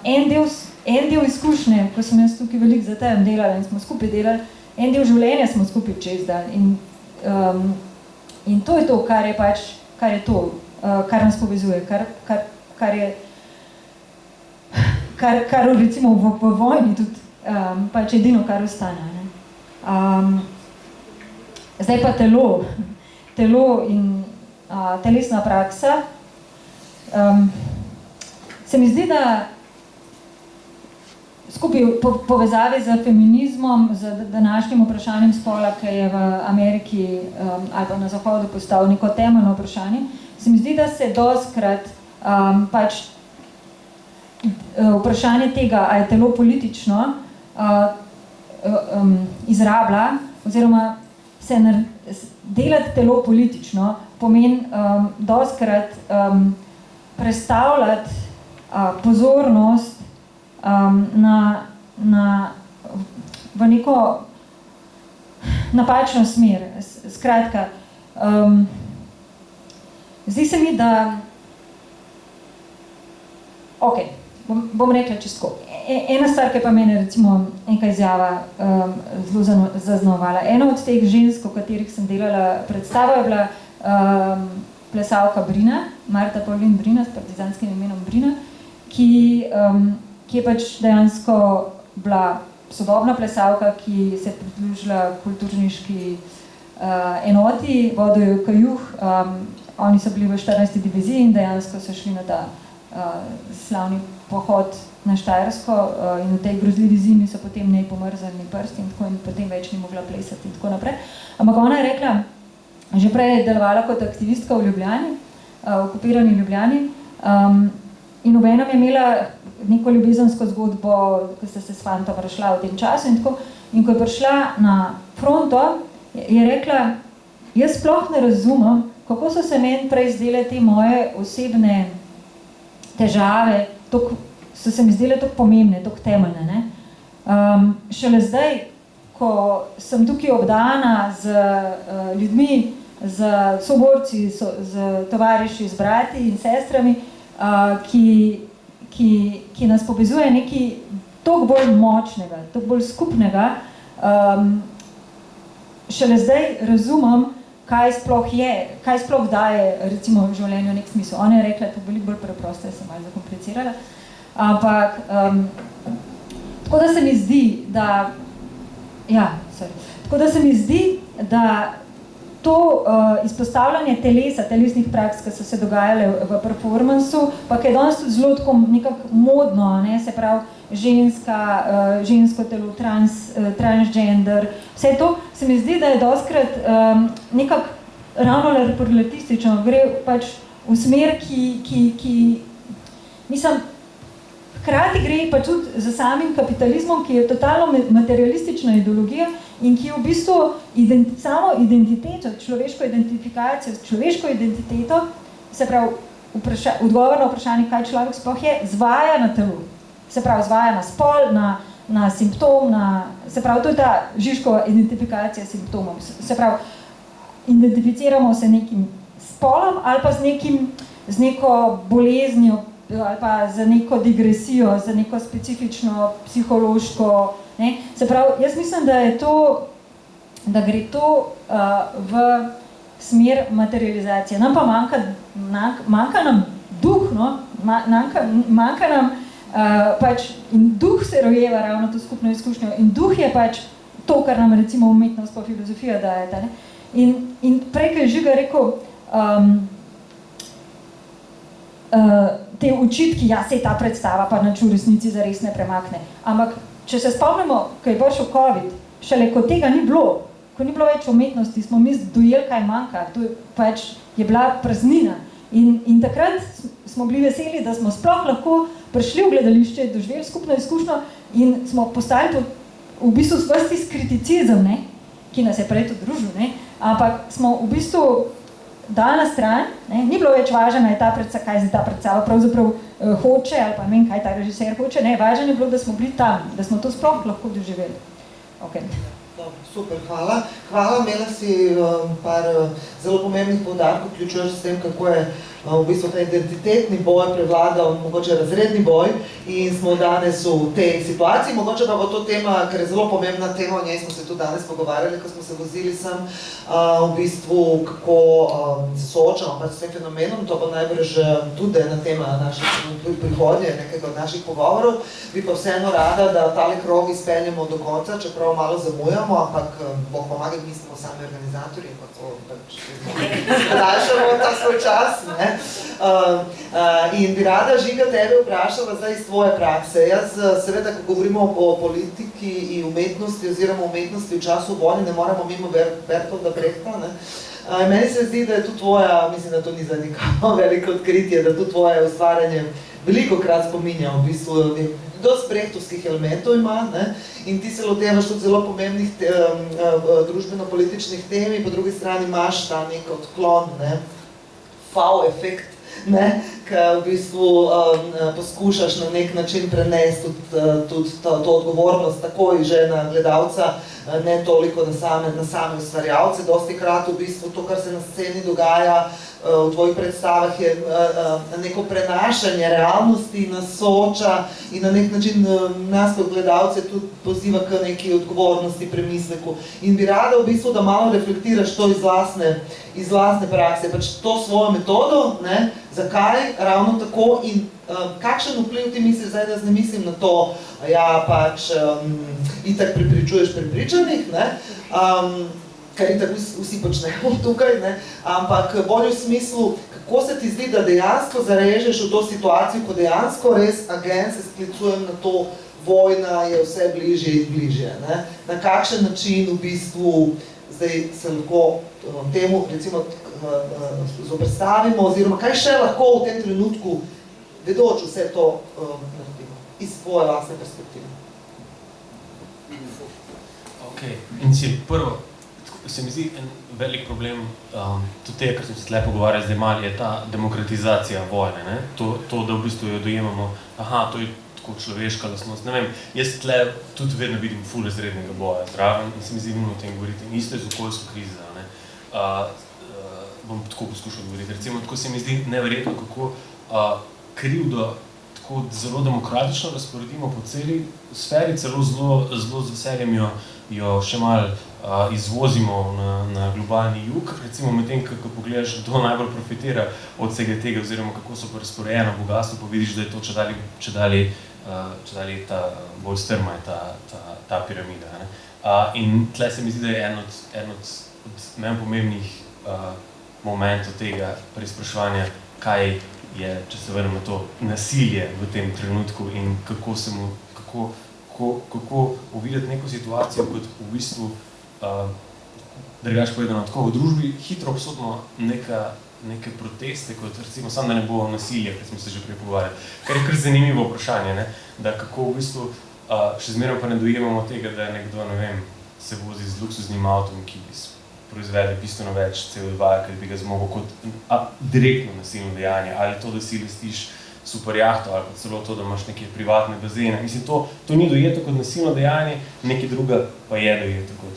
[SPEAKER 2] en del izkušnje, ko sem jaz tukaj veliko za tem delala in smo skupaj delali, en del življenja smo skupaj čez dan in to je to, kar je to, kar nas povezuje, kar je kar recimo v vojni tudi pač edino, kar ostane. Ne? Zdaj pa telo in telesna praksa. Se mi zdi, da skupaj povezavi z feminizmom, z današnjim vprašanjem spola, ki je v Ameriki ali pa na Zahodu postal neko temeljno vprašanje, se mi zdi, da se dostikrat pač vprašanje tega, a je telo politično, izrablja, oziroma delati telo politično pomeni dostikrat prestavljati pozornost v neko napačno smer. Skratka, zdi se mi, da bom rekla čisto. Ena stvar, ki pa mene recimo enka izjava zelo zaznamovala. Ena od teh žensk, o katerih sem delala predstavo, je bila plesalka Brina, Marta Pavlin Brina, s partizanskim imenom Brina, ki je pač dejansko bila sodobna plesalka, ki se je pridružila kulturniški enoti, vodil jo Kajuh, oni so bili v 14. diviziji in dejansko so šli na ta slavni pohod na Štajersko in v tej grozljivi zimi so potem nej pomrzali prsti in tako in potem več ni mogla plesati in tako naprej. Ampak ona je rekla, že prej je delovala kot aktivistka v Ljubljani, v okupirani Ljubljani in obenem je imela neko ljubezensko zgodbo, ko sta se s fantom razšla v tem času in tako. In ko je prišla na fronto, je rekla, jaz sploh ne razumem, kako so se meni prej zdele te moje osebne težave, so se mi zdele toliko pomembne, toliko temeljne. Ne? Šele zdaj, ko sem tukaj obdana z ljudmi, z soborci, z tovariši, z brati in sestrami, ki nas povezuje nekaj toliko bolj močnega, toliko bolj skupnega, šele zdaj razumem, kaj sploh daje recimo v življenju nek smisel. Ona je rekla, to je veliko bolj preprosto, jaz sem malo zakomplicirala. Ampak, tako da se mi zdi, da to izpostavljanje telesa, telesnih praks, ki so se dogajale v performansu, pa ki je danes tudi zelo tako nekako modno, ne, se pravi žensko telo, transgender, vse to, se mi zdi, da je dostikrat nekako ravno relativistično, gre pač v smer, ki mislim, hkrati gre pa tudi za samim kapitalizmom, ki je totalno materialistična ideologija in ki v bistvu samo identiteto, človeško identifikacijo, človeško identiteto, se pravi odgovor na vprašanje, kaj človek sploh je, zvaja na telo. Se pravi, zvaja na spol, na simptom, se pravi, to je ta Žižkova identifikacija simptomov. Se pravi, identificiramo se nekim spolom ali pa z neko boleznijo ali pa z neko digresijo, z neko specifično psihološko. Ne? Se pravi, jaz mislim, da gre to v smer materializacije. Nam pa manjka nam duh, no? manjka nam pač, in duh se rojeva ravno to skupno izkušnjo in duh je pač to, kar nam recimo umetnost pa filozofija daje. In prej, ko je Žiga rekel, te očitki, ja, sej ta predstava pa nič v resnici zares ne premakne. Ampak, če se spomnimo, ko je prišel COVID, šele ko tega ni bilo, ko ni bilo več umetnosti, smo mi dojeli, kaj manjka, to pač je bila praznina. In takrat smo bili veseli, da smo sploh lahko prišli v gledališče, doživeli skupno izkušnjo in smo postali v bistvu vrsti kriticizem, ne, ki nas je prej tudi družil, ne, ampak smo v bistvu dali na stran, ne, ni bilo več važno, kaj ta predstava pravzaprav hoče, ali pa ne vem, kaj ta režiser hoče, ne, važno je bilo, da smo bili tam, da smo to sploh lahko doživeli. Okay.
[SPEAKER 1] Super, hvala. Hvala, imela si par zelo pomembnih poudarkov, vključujoč s tem, kako je v bistvu ta identitetni boj prevladal mogoče razredni boj in smo danes v tej situaciji. Mogoče pa bo to tema, ker je zelo pomembna tema, o njej smo se tudi danes pogovarjali, ko smo se vozili sem, v bistvu kako se soočamo pač s tem fenomenom. To bo najbrž tudi ena tema naših prihodnje, nekega od naših pogovorov. Bi pa vseeno rada, da tale krog izpeljemo do konca, čeprav malo zamujamo, ampak Bog pomaga, mi smo sami organizatorji, pa to pač daljšamo ta svoj čas, ne. In bi rada, Žiga, tebe vprašala zdaj iz tvoje prakse. Jaz seveda, ko govorimo o politiki in umetnosti oziroma umetnosti v času vojne, ne moramo mimo Bertolda Brechta, ne. Meni se zdi, da je tudi tvoja, mislim, da to ni za nikamo veliko odkritje, da tudi tvoje ustvarjanje velikokrat spominja, v bistvu dosti brechtovskih elementov ima, ne, in ti se lotevaš tudi zelo pomembnih družbeno-političnih tem in po drugi strani imaš ta nek odklon, ne, efekt, ne, ki v bistvu poskušaš na nek način prenesti tudi to odgovornost takoj že na gledalca, ne toliko na same ustvarjalce. Dostikrat v bistvu to, kar se na sceni dogaja v tvojih predstavah, je neko prenašanje realnosti, nas sooča in na nek način nas kot gledalce tudi poziva k neki odgovornosti, premisleku. In bi rada v bistvu, da malo reflektiraš to iz lastne prakse, pač to svojo metodo, ne, zakaj ravno tako in kakšen vpliv ti misliš, zdaj da ne mislim na to, ja, pač itak prepričuješ prepričanih, ne, kar itak vsi počnemo tukaj, ne, ampak bolj v smislu, kako se ti zdi, da dejansko zarežeš v to situacijo, ko dejansko res agent se sklicujem na to, vojna je vse bližje in bližje, ne, na kakšen način v bistvu zdaj se lahko temu, recimo, zoperstavimo, oziroma kaj še lahko v tem trenutku, vedoč vse to naredimo, iz svoje lastne perspektive.
[SPEAKER 4] Ok, in si prvo, se mi zdi en velik problem, tudi tega, kar smo se tle pogovarjali zdaj malo, je ta demokratizacija vojne, ne? To, da v bistvu jo dojemamo, to je tako človeška lastnost, ne vem, jaz tle tudi vedno vidim ful razrednega boja zraven in se mi zdi nujno o tem govoriti, in isto je z okoljsko krizo, ne? Bom tako poskušal govoriti, recimo, tako se mi zdi neverjetno, kako krivdo tako zelo demokratično razporedimo po celi sferi, celo zelo z veseljem jo še malo izvozimo na globalni jug, recimo medtem, kako pogledaš, kdo najbolj profitira od vsega tega, oziroma kako so pa razporejeno bogatstvo, pa vidiš, da je to čedalje ta bolj strma je ta piramida, ne? In tle se mi zdi, da je en od manj pomembnih momentov tega preizpraševanja, kaj je, če se vrnemo to, nasilje v tem trenutku in kako uvideti neko situacijo kot v bistvu, drugače povedano, tako v družbi hitro obsodimo neke proteste, kot recimo samo, da ne bo nasilje, kot smo se že prej pogovarjali. Kar je kar zanimivo vprašanje, ne? Da kako v bistvu še zmeraj pa ne dojemamo tega, da nekdo, ne vem, se vozi z luksuznim avtom, ki proizvede bistveno več CO2, ker bi ga zmogel kot direktno nasilno dejanje, ali to, da si lestiš super jahto, ali pa celo to, da imaš neke privatne bazene. Mislim, to ni dojeto kot nasilno dejanje, nekaj druga pa je dojeto kot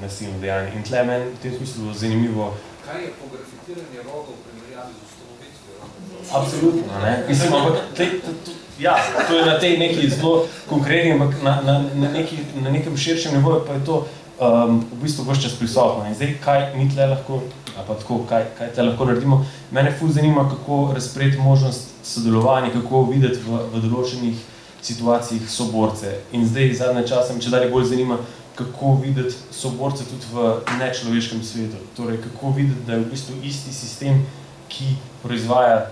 [SPEAKER 4] nasilno dejanje. In tle meni v tem smislu zanimivo.
[SPEAKER 3] Kaj je fotografitiranje rogov v primerjavi z ustanovitvijo?
[SPEAKER 4] Absolutno, ne. Mislim, ampak ja, to je na tej neki zelo konkretni, ampak na nekem širšem nivoju pa je to v bistvu ves čas prisotno. In zdaj, kaj mi tle lahko, ali pa tako, kaj tle lahko naredimo, mene ful zanima, kako razpreti možnost sodelovanja, kako videti v določenih situacijah soborce. In zdaj, zadnje čase me čedalje bolj zanima kako videti soborce tudi v nečloveškem svetu. Torej, kako videti, da je v bistvu isti sistem, ki proizvaja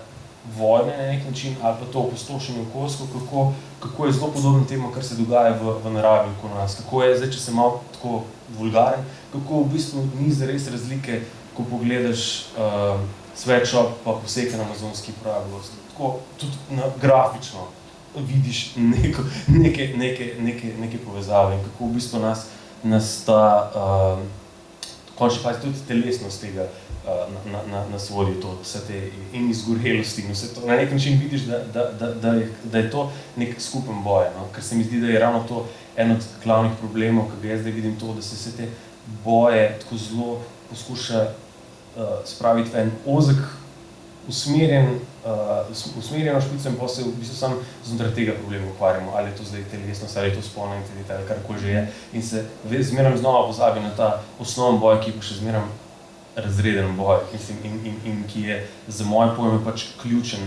[SPEAKER 4] vojne na nek način, ali pa to opustošenje okoljsko, kako je zelo podobno temu, kar se dogaja v naravi okoli nas. Kako je, zdaj, če se malo tako vulgaren, kako v bistvu ni zares razlike, ko pogledaš sweatshop pa posekan amazonski pragost. Tako tudi grafično vidiš neke povezave in kako v bistvu nas ta končni fazi tudi telesnost tega nas vodi to, vse te in izgorelosti in vse to. Na nek način vidiš, da je to nek skupen boj, no? Ker se mi zdi, da je ravno to en od glavnih problemov, ki ga jaz zdaj vidim to, da se vse te boje tako zelo poskuša spraviti v en ozek, usmerjeno špico in pa se v bistvu sam znotraj tega problema ukvarjamo, ali je to zdaj telesnost, ali je to spolna integriteta, ali karkoli že je. In se zmeraj znova pozabi na ta osnoven boj, ki je pa še zmeraj razreden boj, in ki je za moje pojme pač ključen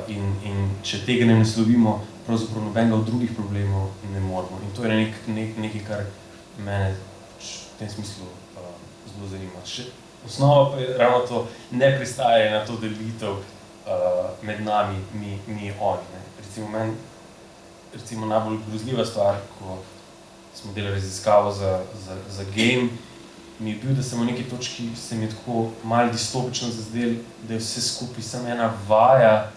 [SPEAKER 4] in če tega ne naslovimo, pravzaprav nobenega od drugih problemov ne moremo. In to je nekaj, kar mene v tem smislu zelo zanima. Osnova pa je ravno to nepristajanje na to delitev med nami, mi oni. Ne. Recimo meni, najbolj grozljiva stvar, ko smo delali raziskavo za game, mi je bil, da sem v neki točki se mi je tako malo distopično zazdel, da je vse skupaj samo ena vaja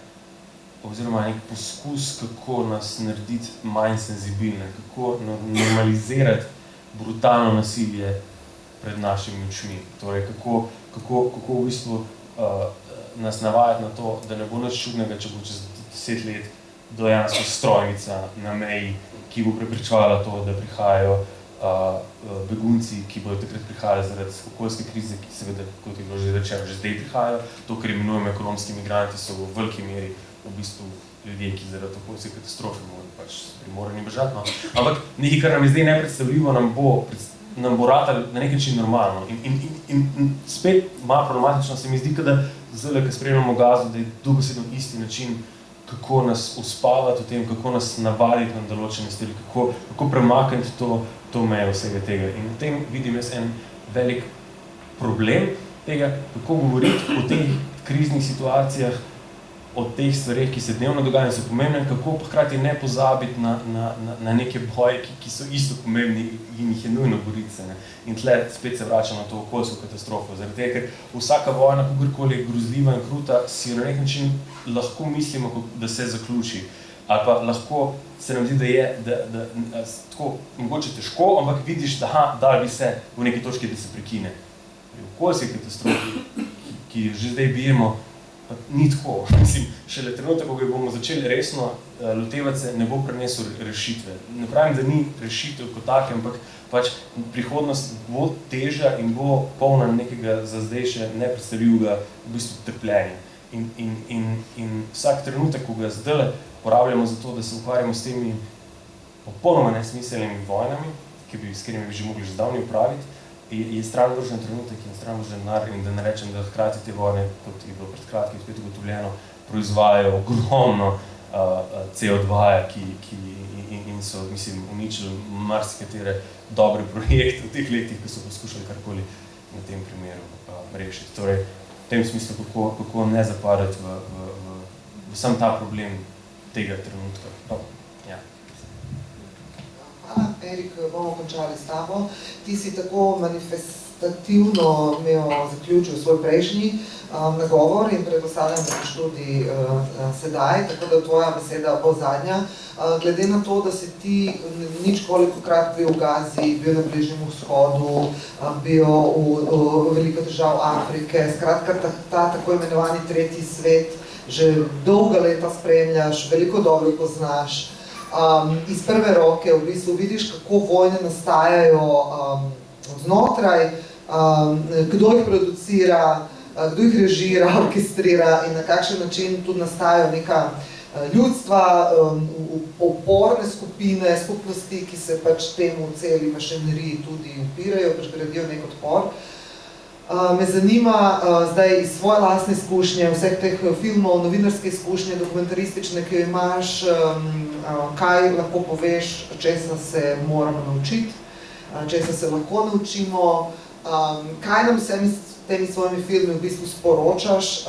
[SPEAKER 4] oziroma nek poskus, kako nas narediti manj senzibilne, kako normalizirati brutalno nasilje pred našimi očmi. Torej, kako v bistvu nas navajati na to, da ne bo nič čudnega, če bo čez 10 let dejansko strojnica na meji, ki bo prepričevala to, da prihajajo begunci, ki bodo takrat prihajali zaradi okoljske krize, ki seveda, kot je bilo že rečeno, že zdaj prihajajo. To, kar imenujemo ekonomski migranti, so v veliki meri v bistvu ljudje, ki zaradi okoljske katastrofe bodo pač primorani bežati. No. Ampak nekaj, kar nam je zdaj nepredstavljivo, nam bo ratalo na nek način normalno. In spet malo problematično se mi zdi, da zdaj, ko spremljamo Gazo, da je dobesedno isti način, kako nas uspavati v tem, kako nas navaditi na določene stvari, kako premakniti to mejo vsega tega. In v tem vidim jaz en velik problem tega, kako govoriti o teh kriznih situacijah, o teh stvareh, ki se dnevno dogajajo, so pomembne, kako pa hkrati ne pozabiti na neke boje, ki so isto pomembni in jih je nujno boriti se. Ne. In tle spet se vrača na to okoljsko katastrofo. Zaradi tega, ker vsaka vojna, kakorkoli je grozljiva in kruta, si na nek način lahko mislimo, da se zaključi. Ali pa lahko se nam zdi, da je tako mogoče težko, ampak vidiš, da bi se v neki točki, da se prekine. Pri okoljski katastrofi, ki jo že zdaj bijemo, ni tako. Mislim, šele trenutek, ko ga bomo začeli resno lotevati se, ne bo prinesel rešitve. Ne pravim, da ni rešitev kot take, ampak pač prihodnost bo težja in bo polna nekega za zdaj še nepredstavljivega v bistvu trpljenja. In vsak trenutek, ko ga zdaj porabljamo za to, da se ukvarjamo s temi popolnoma nesmiselnimi vojnami, s katerimi bi že mogli že zdavni upraviti, je stran vržen trenutek in stran vržen denar in da ne rečem, da hkrati te vojne, kot je bilo pred kratkim spet ugotovljeno, proizvajajo ogromno CO2-ja, in so, mislim, uničili marsikatere dobre projekte v teh letih, ki so poskušali karkoli na tem primeru rešiti. Torej, v tem smislu, kako ne zapadati v sam ta problem tega trenutka. Ja.
[SPEAKER 1] Hvala, Erik, bomo končali s tabo. Ti si tako manifestativno zaključil svoj prejšnji nagovor in predpostavljam, da boš tudi sedaj, tako da tvoja beseda bo zadnja. Glede na to, da si ti nič kolikokrat bil v Gazi, bil na Bližnjem vzhodu, bil v veliko držav Afrike, skratka ta tako imenovani tretji svet, že dolga leta spremljaš, veliko dobro poznaš, iz prve roke v bistvu vidiš, kako vojne nastajajo znotraj, kdo jih producira, kdo jih režira, orkestrira in na kakšen način tudi nastajajo neka ljudstva, oporne skupine, skupnosti, ki se pač temu celi mašineriji tudi upirajo, pač gradijo nek odpor. Me zanima zdaj iz svoje lastne izkušnje, vseh teh filmov, novinarske izkušnje, dokumentaristične, ki jo imaš, kaj lahko poveš, česa se moramo naučiti česa se lahko naučimo, kaj nam vsemi temi svojimi filmi v bistvu sporočaš,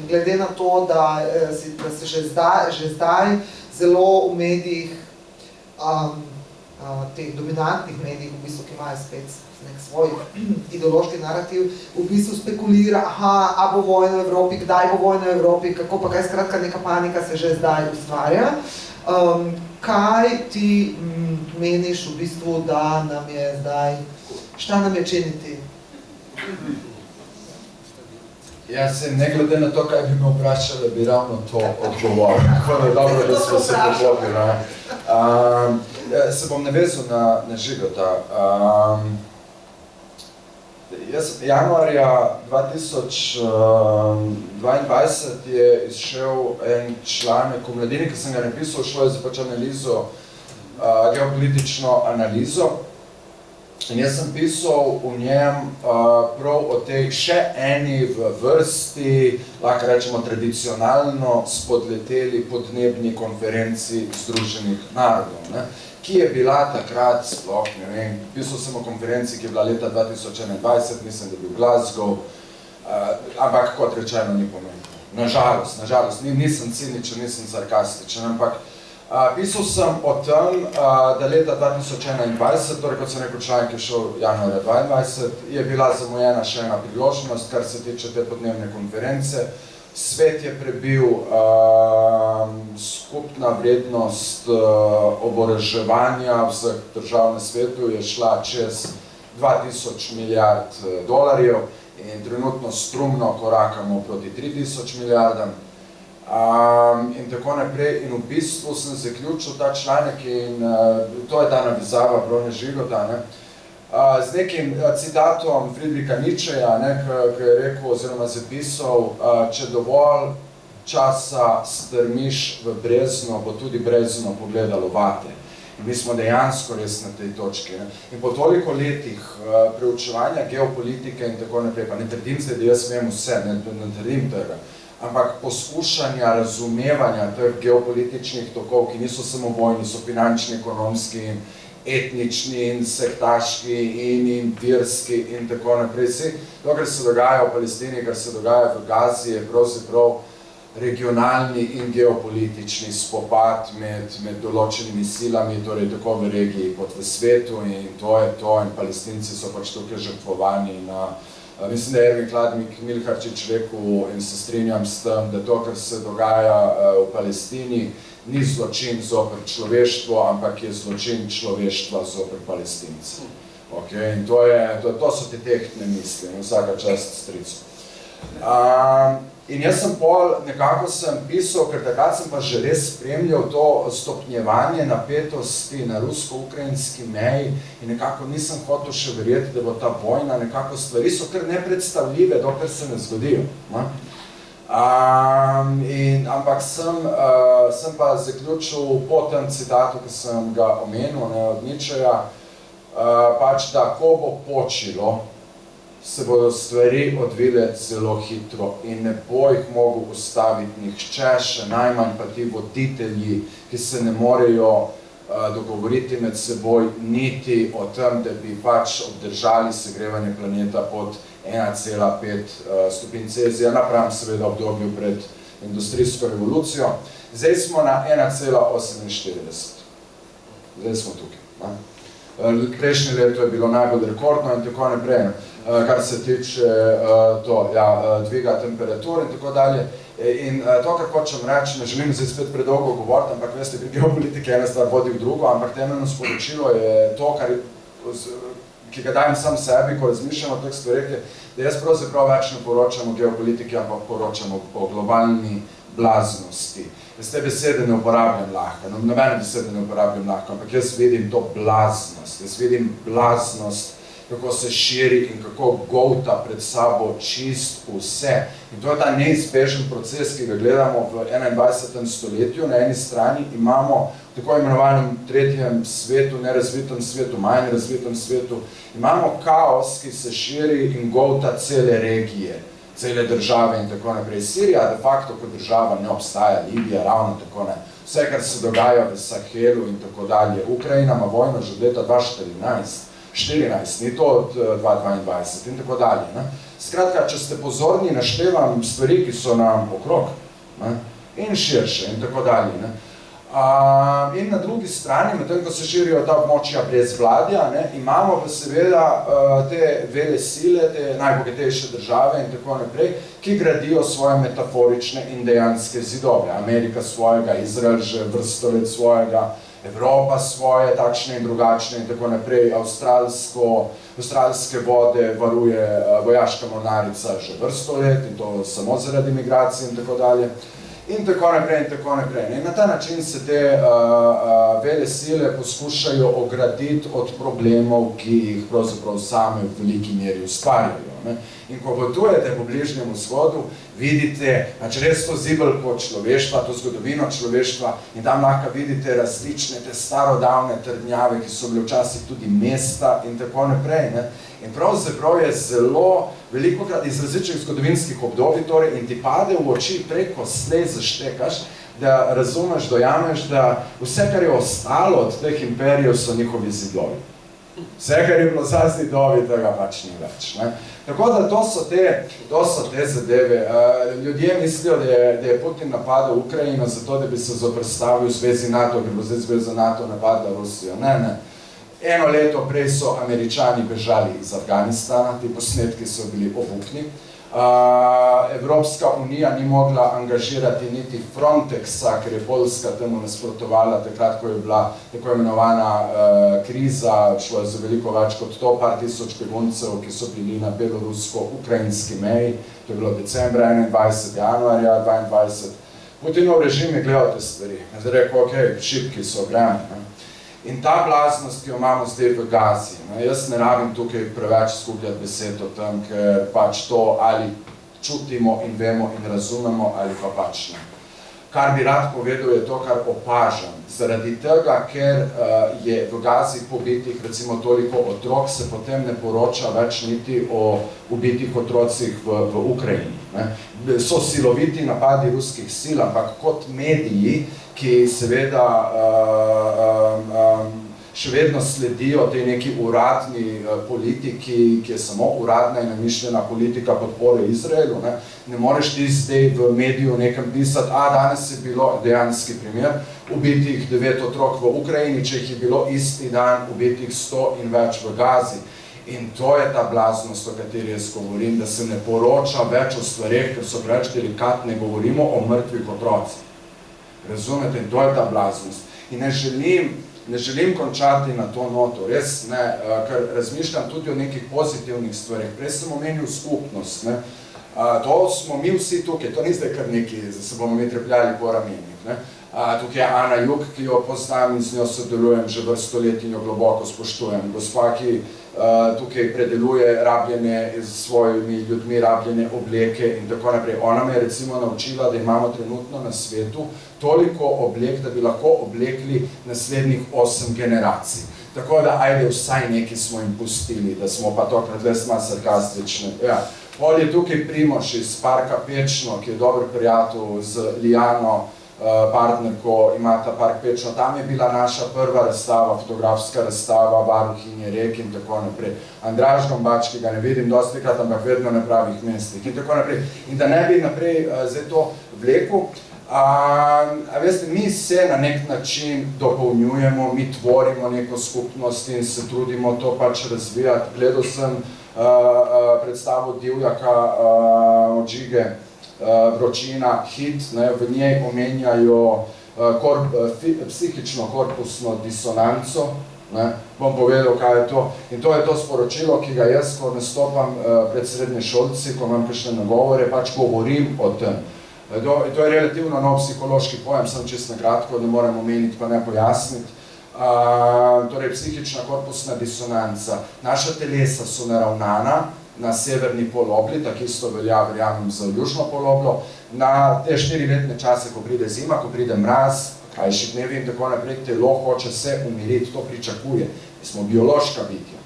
[SPEAKER 1] glede na to, da se že zdaj zelo v medijih, teh dominantnih medijih, v bistvu, ki imajo spet nek svoj ideološki narativ, v bistvu spekulira, a bo vojna v Evropi, kdaj bo vojna v Evropi, kako pa kaj, skratka, neka panika se že zdaj ustvarja. Kaj ti meniš v bistvu, da nam je zdaj, šta nam je činiti?
[SPEAKER 5] Ja, se ne glede na to, kaj bi me vprašali, bi ravno to odgovoril. Tako da dobro, da smo se poklopili. Se bom navezal na Žigota. Januarja 2022 je izšel en članek v Mladini, ki sem ga napisal, šlo je za pač analizo, geopolitično analizo. In jaz sem pisal v njem prav o tej še eni v vrsti, lahko rečemo tradicionalno spodleteli podnebni konferenci Združenih narodov, ne, ki je bila takrat sploh, ne vem, pisal sem o konferenci, ki je bila leta 2021, mislim, da je bil Glasgow, ampak kot rečeno ni pomembno. Nažalost, nisem ciničen, nisem sarkastičen, ampak pisal sem o tem, da leta 2021, torej kot sem rekel, članek je šel januarja 2022, je bila zamujena še ena priložnost, kar se tiče te podnebne konference. Svet je prebil skupna vrednost oboroževanja vseh držav na svetu, je šla čez 2000 milijard dolarjev in trenutno strumno korakamo proti 3000 milijardam. In tako naprej. In v bistvu sem zaključil ta članek in to je ta navezava prav na Žigota, ne, z nekim citatom Friedricha Nietzscheja, ne, ki je rekel oziroma zapisal, če dovolj časa strmiš v brezno, bo tudi brezno pogledalo vate. In mi smo dejansko res na tej točki. Ne. In po toliko letih preučevanja geopolitike in tako naprej, pa ne trdim se, da jaz vem vse, ne trdim tega, ampak poskušanja razumevanja teh geopolitičnih tokov, ki niso samo vojni, so finančni, ekonomski, etnični in sektaški in verski in tako naprej. To, kar se dogaja v Palestini, kar se dogaja v Gazi, je pravzaprav regionalni in geopolitični spopad med določenimi silami, torej tako v regiji kot v svetu, in to je to, in Palestinci so pač tukaj žrtvovani na mislim, da je Ervin Kladnik Milharčič rekel in se strinjam s tem, da to, kar se dogaja v Palestini, ni zločin zoper človeštvo, ampak je zločin človeštva zoper Palestince. Okay? In to so te tehtne misli, vsaka čast stricu. In jaz sem nekako sem pisal, ker takrat sem pa že res spremljal to stopnjevanje napetosti na rusko-ukrajinski meji in nekako nisem hotel še verjeti, da bo ta vojna, nekako stvari so kar nepredstavljive, dokler se ne zgodijo. Ne? Ampak sem pa zaključil po tem citatu, ki sem ga omenil, ne, od Nietzscheja, pač da ko bo počilo, se bodo stvari odvile zelo hitro in ne bo jih mogel ustaviti nihče, še najmanj pa ti voditelji, ki se ne morejo dogovoriti med seboj niti o tem, da bi pač obdržali segrevanje planeta pod 1,5 stopinj Celzija, napram seveda obdobju pred industrijsko revolucijo. Zdaj smo na 1,48. Zdaj smo tukaj. Prejšnje leto je bilo najbolj rekordno in tako naprej, kar se tiče dviga temperatur in tako dalje. In to, kar hočem reči, ne želim zdaj spet predolgo govoriti, ampak veste, pri geopolitiki ena stvar vodi v drugo, ampak temeljno sporočilo je to, ki ga dajem sam sebi, ko razmišljam o teh stvarih, da jaz pravzaprav več ne poročam o geopolitiki, ampak poročam o globalni blaznosti. Jaz te besede ne uporabljam lahko, nobene besede ne uporabljam lahko, ampak jaz vidim to blaznost, kako se širi in kako golta pred sabo čist vse. In to je ta neizbežen proces, ki ga gledamo v 21. stoletju. Na eni strani imamo v tako imenovanem tretjem svetu, nerazvitem svetu, manj razvitem svetu, imamo kaos, ki se širi in golta cele regije, cele države in tako naprej. Sirija de facto kot država ne obstaja, Libija ravno tako ne. Vse, kar se dogaja v Sahelu in tako dalje. Ukrajina ima vojno že od leta 2014. 14, ni to od 2022 in tako dalje. Ne. Skratka, če ste pozorni, naštevam stvari, ki so nam okrog, ne, in širše in tako dalje. Ne. In na drugi strani, medtem ko se širijo ta območja brez vladja, ne, imamo pa seveda te vele sile, te najbogatejše države in tako naprej, ki gradijo svoje metaforične in dejanske zidove. Amerika svojega, Izrael že vrsto let svojega, Evropa svoje, takšne in drugačne in tako naprej, avstralske vode varuje vojaška mornarica že vrsto let in to samo zaradi migracij in tako dalje. In tako naprej, in tako naprej. In na ta način se te vele sile poskušajo ograditi od problemov, ki jih pravzaprav same v veliki meri ustvarjajo. Ne? In ko potujete po Bližnjem vzhodu, vidite, znači res to zibelko človeštva, to zgodovino človeštva in tam lahko vidite različne te starodavne trdnjave, ki so bile včasih tudi mesta in tako naprej. Ne? In pravzaprav je zelo velikokrat iz različnih zgodovinskih obdobij, torej in ti pade v oči preko slej zaštekaš, da razumeš, dojameš, da vse, kar je ostalo od teh imperijev, so njihovi zidovi. Vse, kar je bilo za zidovi, tega pač ni več. Ne? Tako da to so te zadeve. Ljudje mislijo, da je Putin napadel Ukrajino zato, da bi se zoperstavil Zvezi NATO, bi bo zdaj Zveza NATO napadla Rusijo. Ne. Eno leto prej so Američani bežali iz Afganistana, ti posnetki so bili obupni. Evropska unija ni mogla angažirati niti Frontexa, ker je Poljska temu nasprotovala takrat, ko je bila tako imenovana kriza, šlo je za veliko več kot to, par tisoč beguncev, ki so bili na belorusko-ukrajinski meji, to je bilo decembra 21. januarja 22. Putinov režim je gledal te stvari, je rekel, ok, šipki so, gremo. In ta blaznost, ki jo imamo zdaj v Gazi, ne, jaz ne rabim tukaj preveč skupljati besed o tem, ker pač to ali čutimo in vemo in razumemo, ali pa pač ne. Kar bi rad povedal, je to, kar opažam. Zaradi tega, ker je v Gazi pobitih recimo toliko otrok, se potem ne poroča več niti o ubitih otrocih v Ukrajini. Ne. So siloviti napadi ruskih sil, ampak kot mediji, ki seveda še vedno sledijo tej neki uradni politiki, ki je samo uradna in namišljena politika podpore Izraelu. Ne moreš ti zdaj v mediju nekam pisati, danes je bilo dejanski primer ubitih 9 otrok v Ukrajini, če jih je bilo isti dan ubitih 100 in več v Gazi. In to je ta blaznost, o kateri jaz govorim, da se ne poroča več o stvareh, ker so preveč delikatne, govorimo o mrtvih otrocih. Razumete? In to je ta blaznost. In ne želim končati na to noto, res ne, ker razmišljam tudi o nekih pozitivnih stvarih. Prej sem omenil skupnost, ne. To smo mi vsi tukaj, to ni zdaj kar neki, se bomo mi trepljali po ramenih, ne. Tukaj je Ana Juk, ki jo poznam in z njo sodelujem že vrsto let in jo globoko spoštujem. Gospa, ki tukaj predeluje rabljene s svojimi ljudmi, rabljene obleke in tako naprej. Ona me je recimo naučila, da imamo trenutno na svetu toliko oblek, da bi lahko oblekli naslednjih 8 generacij. Tako da, ajde, vsaj nekaj smo jim pustili, da smo pa tokrat le smo sarkastični. Ja. Pol je tukaj Primož iz Parka Pečno, ki je dober prijatelj z Lijano, partnerko, imata Park Pečno. Tam je bila naša prva razstava, fotografska razstava, varuhinje rek in tako naprej. Andraž Gombač, ki ga ne vidim dostikrat, ampak vedno na pravih mestih in tako naprej. In da ne bi naprej zdaj to vlekel, veste, mi se na nek način dopolnjujemo, mi tvorimo neko skupnost in se trudimo to pač razvijati. Gledal sem predstavo Divjaka od Žige Vročina, Hit, ne, v njej omenjajo psihično korpusno disonanco, ne, bom povedal, kaj je to. In to je to sporočilo, ki ga jaz, ko nastopam pred srednješolci, ko imam kakšne nagovore, pač govorim o tem. To je relativno nov psihološki pojem, sem čisto kratko, ne morem omeniti, pa ne pojasniti. Torej, psihična korpusna disonanca. Naša telesa so naravnana na severni polobli, tako isto velja, verjamem, za južno poloblo, na te 4-letne čase, ko pride zima, ko pride mraz, krajši dnevi in tako naprej, telo hoče se umiriti, to pričakuje. Mi smo biološka bitja.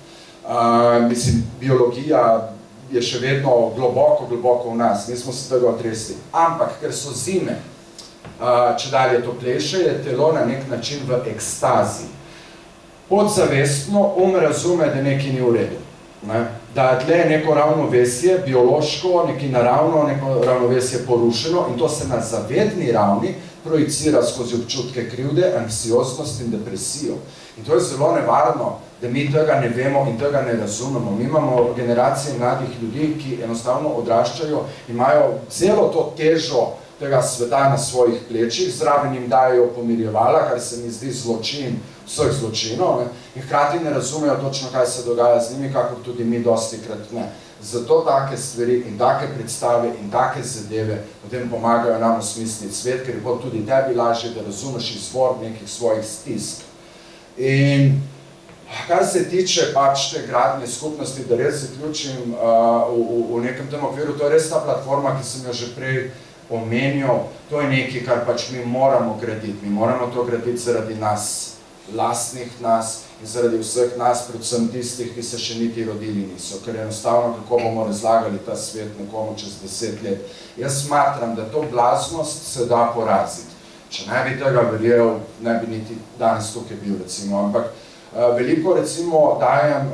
[SPEAKER 5] Mislim, biologija je še vedno globoko v nas, nismo se tega otresli. Ampak, ker so zime, če dalje toplejše, je telo na nek način v ekstazi. podzavestno razume, da nekaj ni v redu. Ne? Da tle je neko ravnovesje, biološko, nekaj naravno, neko ravnovesje porušeno in to se na zavedni ravni projicira skozi občutke krivde, anksioznost in depresijo. In to je zelo nevarno, da mi tega ne vemo in tega ne razumemo. Mi imamo generacije mladih ljudi, ki enostavno odraščajo, imajo celo to težo tega sveta na svojih plečih, zraven jim dajo pomirjevala, kar se mi zdi zločin vseh zločinov, ne? In hkrati ne razumejo točno, kaj se dogaja z njimi, kakor tudi mi dostikrat ne. Zato take stvari in take predstave in take zadeve potem pomagajo nam osmisliti svet, ker je bo tudi tebi lažje, da razumeš izvor nekih svojih stisk. In kar se tiče pač te gradnje skupnosti, da res zaključim v nekem tem okviru, to je res ta platforma, ki sem jo že prej omenil, to je nekaj, kar pač mi moramo graditi. Mi moramo to graditi zaradi nas, lastnih nas in zaradi vseh nas, predvsem tistih, ki se še niti rodili niso, ker enostavno, kako bomo razlagali ta svet nekomu čez 10 let. Jaz smatram, da to blaznost se da poraziti. Če ne bi tega verjel, ne bi niti danes tukaj bil, recimo, ampak veliko, recimo, dajem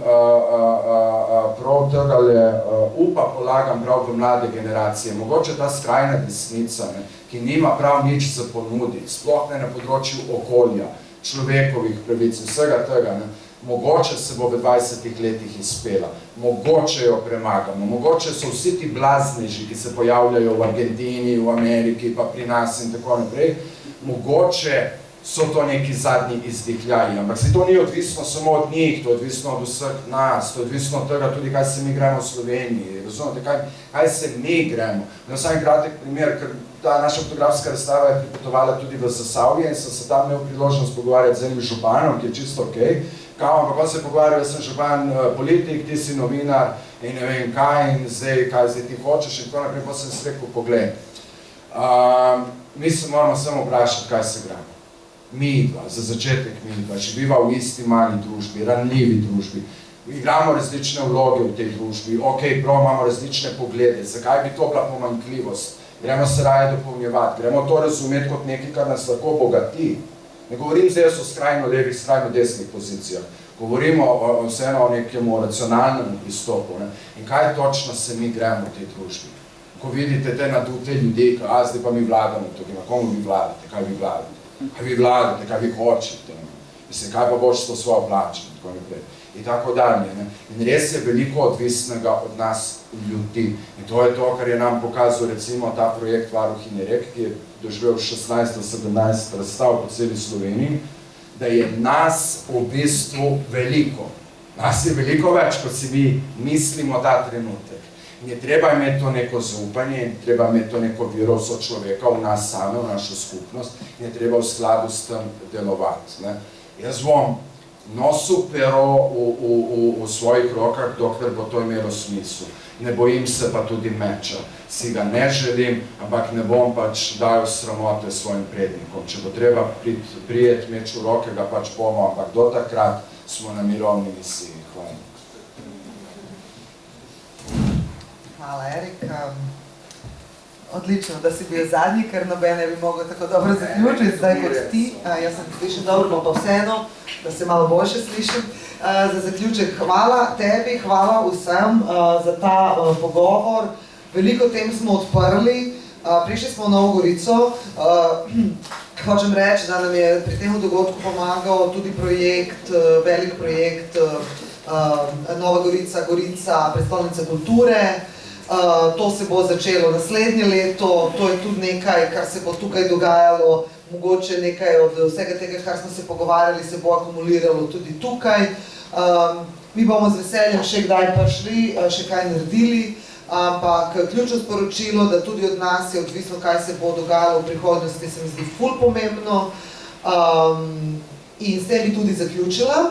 [SPEAKER 5] prav tegale upa polagam prav v mlade generacije. Mogoče ta skrajna desnica, ne, ki nima prav nič za ponuditi, sploh ne na področju okolja, človekovih pravic, vsega tega, ne, mogoče se bo v 20 letih izpela, mogoče jo premagamo, mogoče so vsi ti blazneži, ki se pojavljajo v Argentini, v Ameriki, pa pri nas in tako naprej, mogoče so to neki zadnji izdihljaji, ampak se to ni odvisno samo od njih, to je odvisno od vseh nas, to je odvisno od tega tudi, kaj se mi gremo v Sloveniji, razumete, kaj se mi gremo. Na sam kratek primer, ker ta naša fotografska razstava je pripotovala tudi v Zasavje in sem se tam imel priložnost pogovarjati z enim županom, ki je čisto okej, ampak on se pogovarjal, jaz sem župan politik, ti si novinar in ne vem kaj in zdaj, kaj zdaj ti hočeš in tako naprej, pa sem se rekel, pogled, mi se moramo samo vprašati, kaj se gremo. Mi dva, za začetek mi dva, živiva v isti mali družbi, ranljivi družbi, igramo različne vloge v tej družbi, prav imamo različne poglede, zakaj bi to bila pomanjkljivost, gremo se raje dopolnjevati, gremo to razumeti kot nekaj, kar nas lahko bogati. Ne govorim zdaj o skrajno levih, skrajno desnih pozicijah, govorimo vseeno o nekem racionalnem pristopu, ne? In kaj točno se mi gremo v tej družbi. Ko vidite te nadute ljudi, zdaj pa mi vladamo tukaj, na komu vi vladate, kaj vi vladate. Kaj vi vladate, kaj vi hočete, mislim, kaj pa boš s to svojo plačo, in tako naprej. In tako dalje. Ne? In res je veliko odvisnega od nas ljudi. In to je to, kar je nam pokazal recimo ta projekt Varuhinje rek, ki je doživel 16-17 razstav po celi Sloveniji, da je nas v bistvu veliko. Nas je veliko več, kot si mi mislimo ta trenutek. In je treba imeti to neko zaupanje, in treba imeti to neko vero sočloveka v nas same, v našo skupnost, in je treba v skladu s tem delovati. Ne? Jaz bom nosil pero v svojih rokah, dokler bo to imelo smisel. Ne bojim se pa tudi meča. Si ga ne želim, ampak ne bom pač dajal sramote svojim prednikom. Če bo treba prijeti meč v roke, ga pač bomo, ampak do takrat smo na mirovni misiji. Hvala.
[SPEAKER 1] Hvala, Erik. Odlično, da si bil zadnji, ker noben ne bi mogel tako dobro zaključiti, zdaj kot ti. Jaz sem slišal dobro, pa vseeno, da se malo boljše slišim. Za zaključek hvala tebi, hvala vsem za ta pogovor. Veliko tem smo odprli, prišli smo v Novo Gorico. Hočem reči, da nam je pri tem dogodku pomagal tudi projekt, velik projekt Nova Gorica, Gorica, prestolnica kulture. To se bo začelo naslednje leto, to je tudi nekaj, kar se bo tukaj dogajalo, mogoče nekaj od vsega tega, kar smo se pogovarjali, se bo akumuliralo tudi tukaj. Mi bomo z veseljem še kdaj prišli, še kaj naredili, ampak ključno sporočilo, da tudi od nas je odvisno, kaj se bo dogajalo v prihodnosti, se mi zdi ful pomembno in s tem bi tudi zaključila.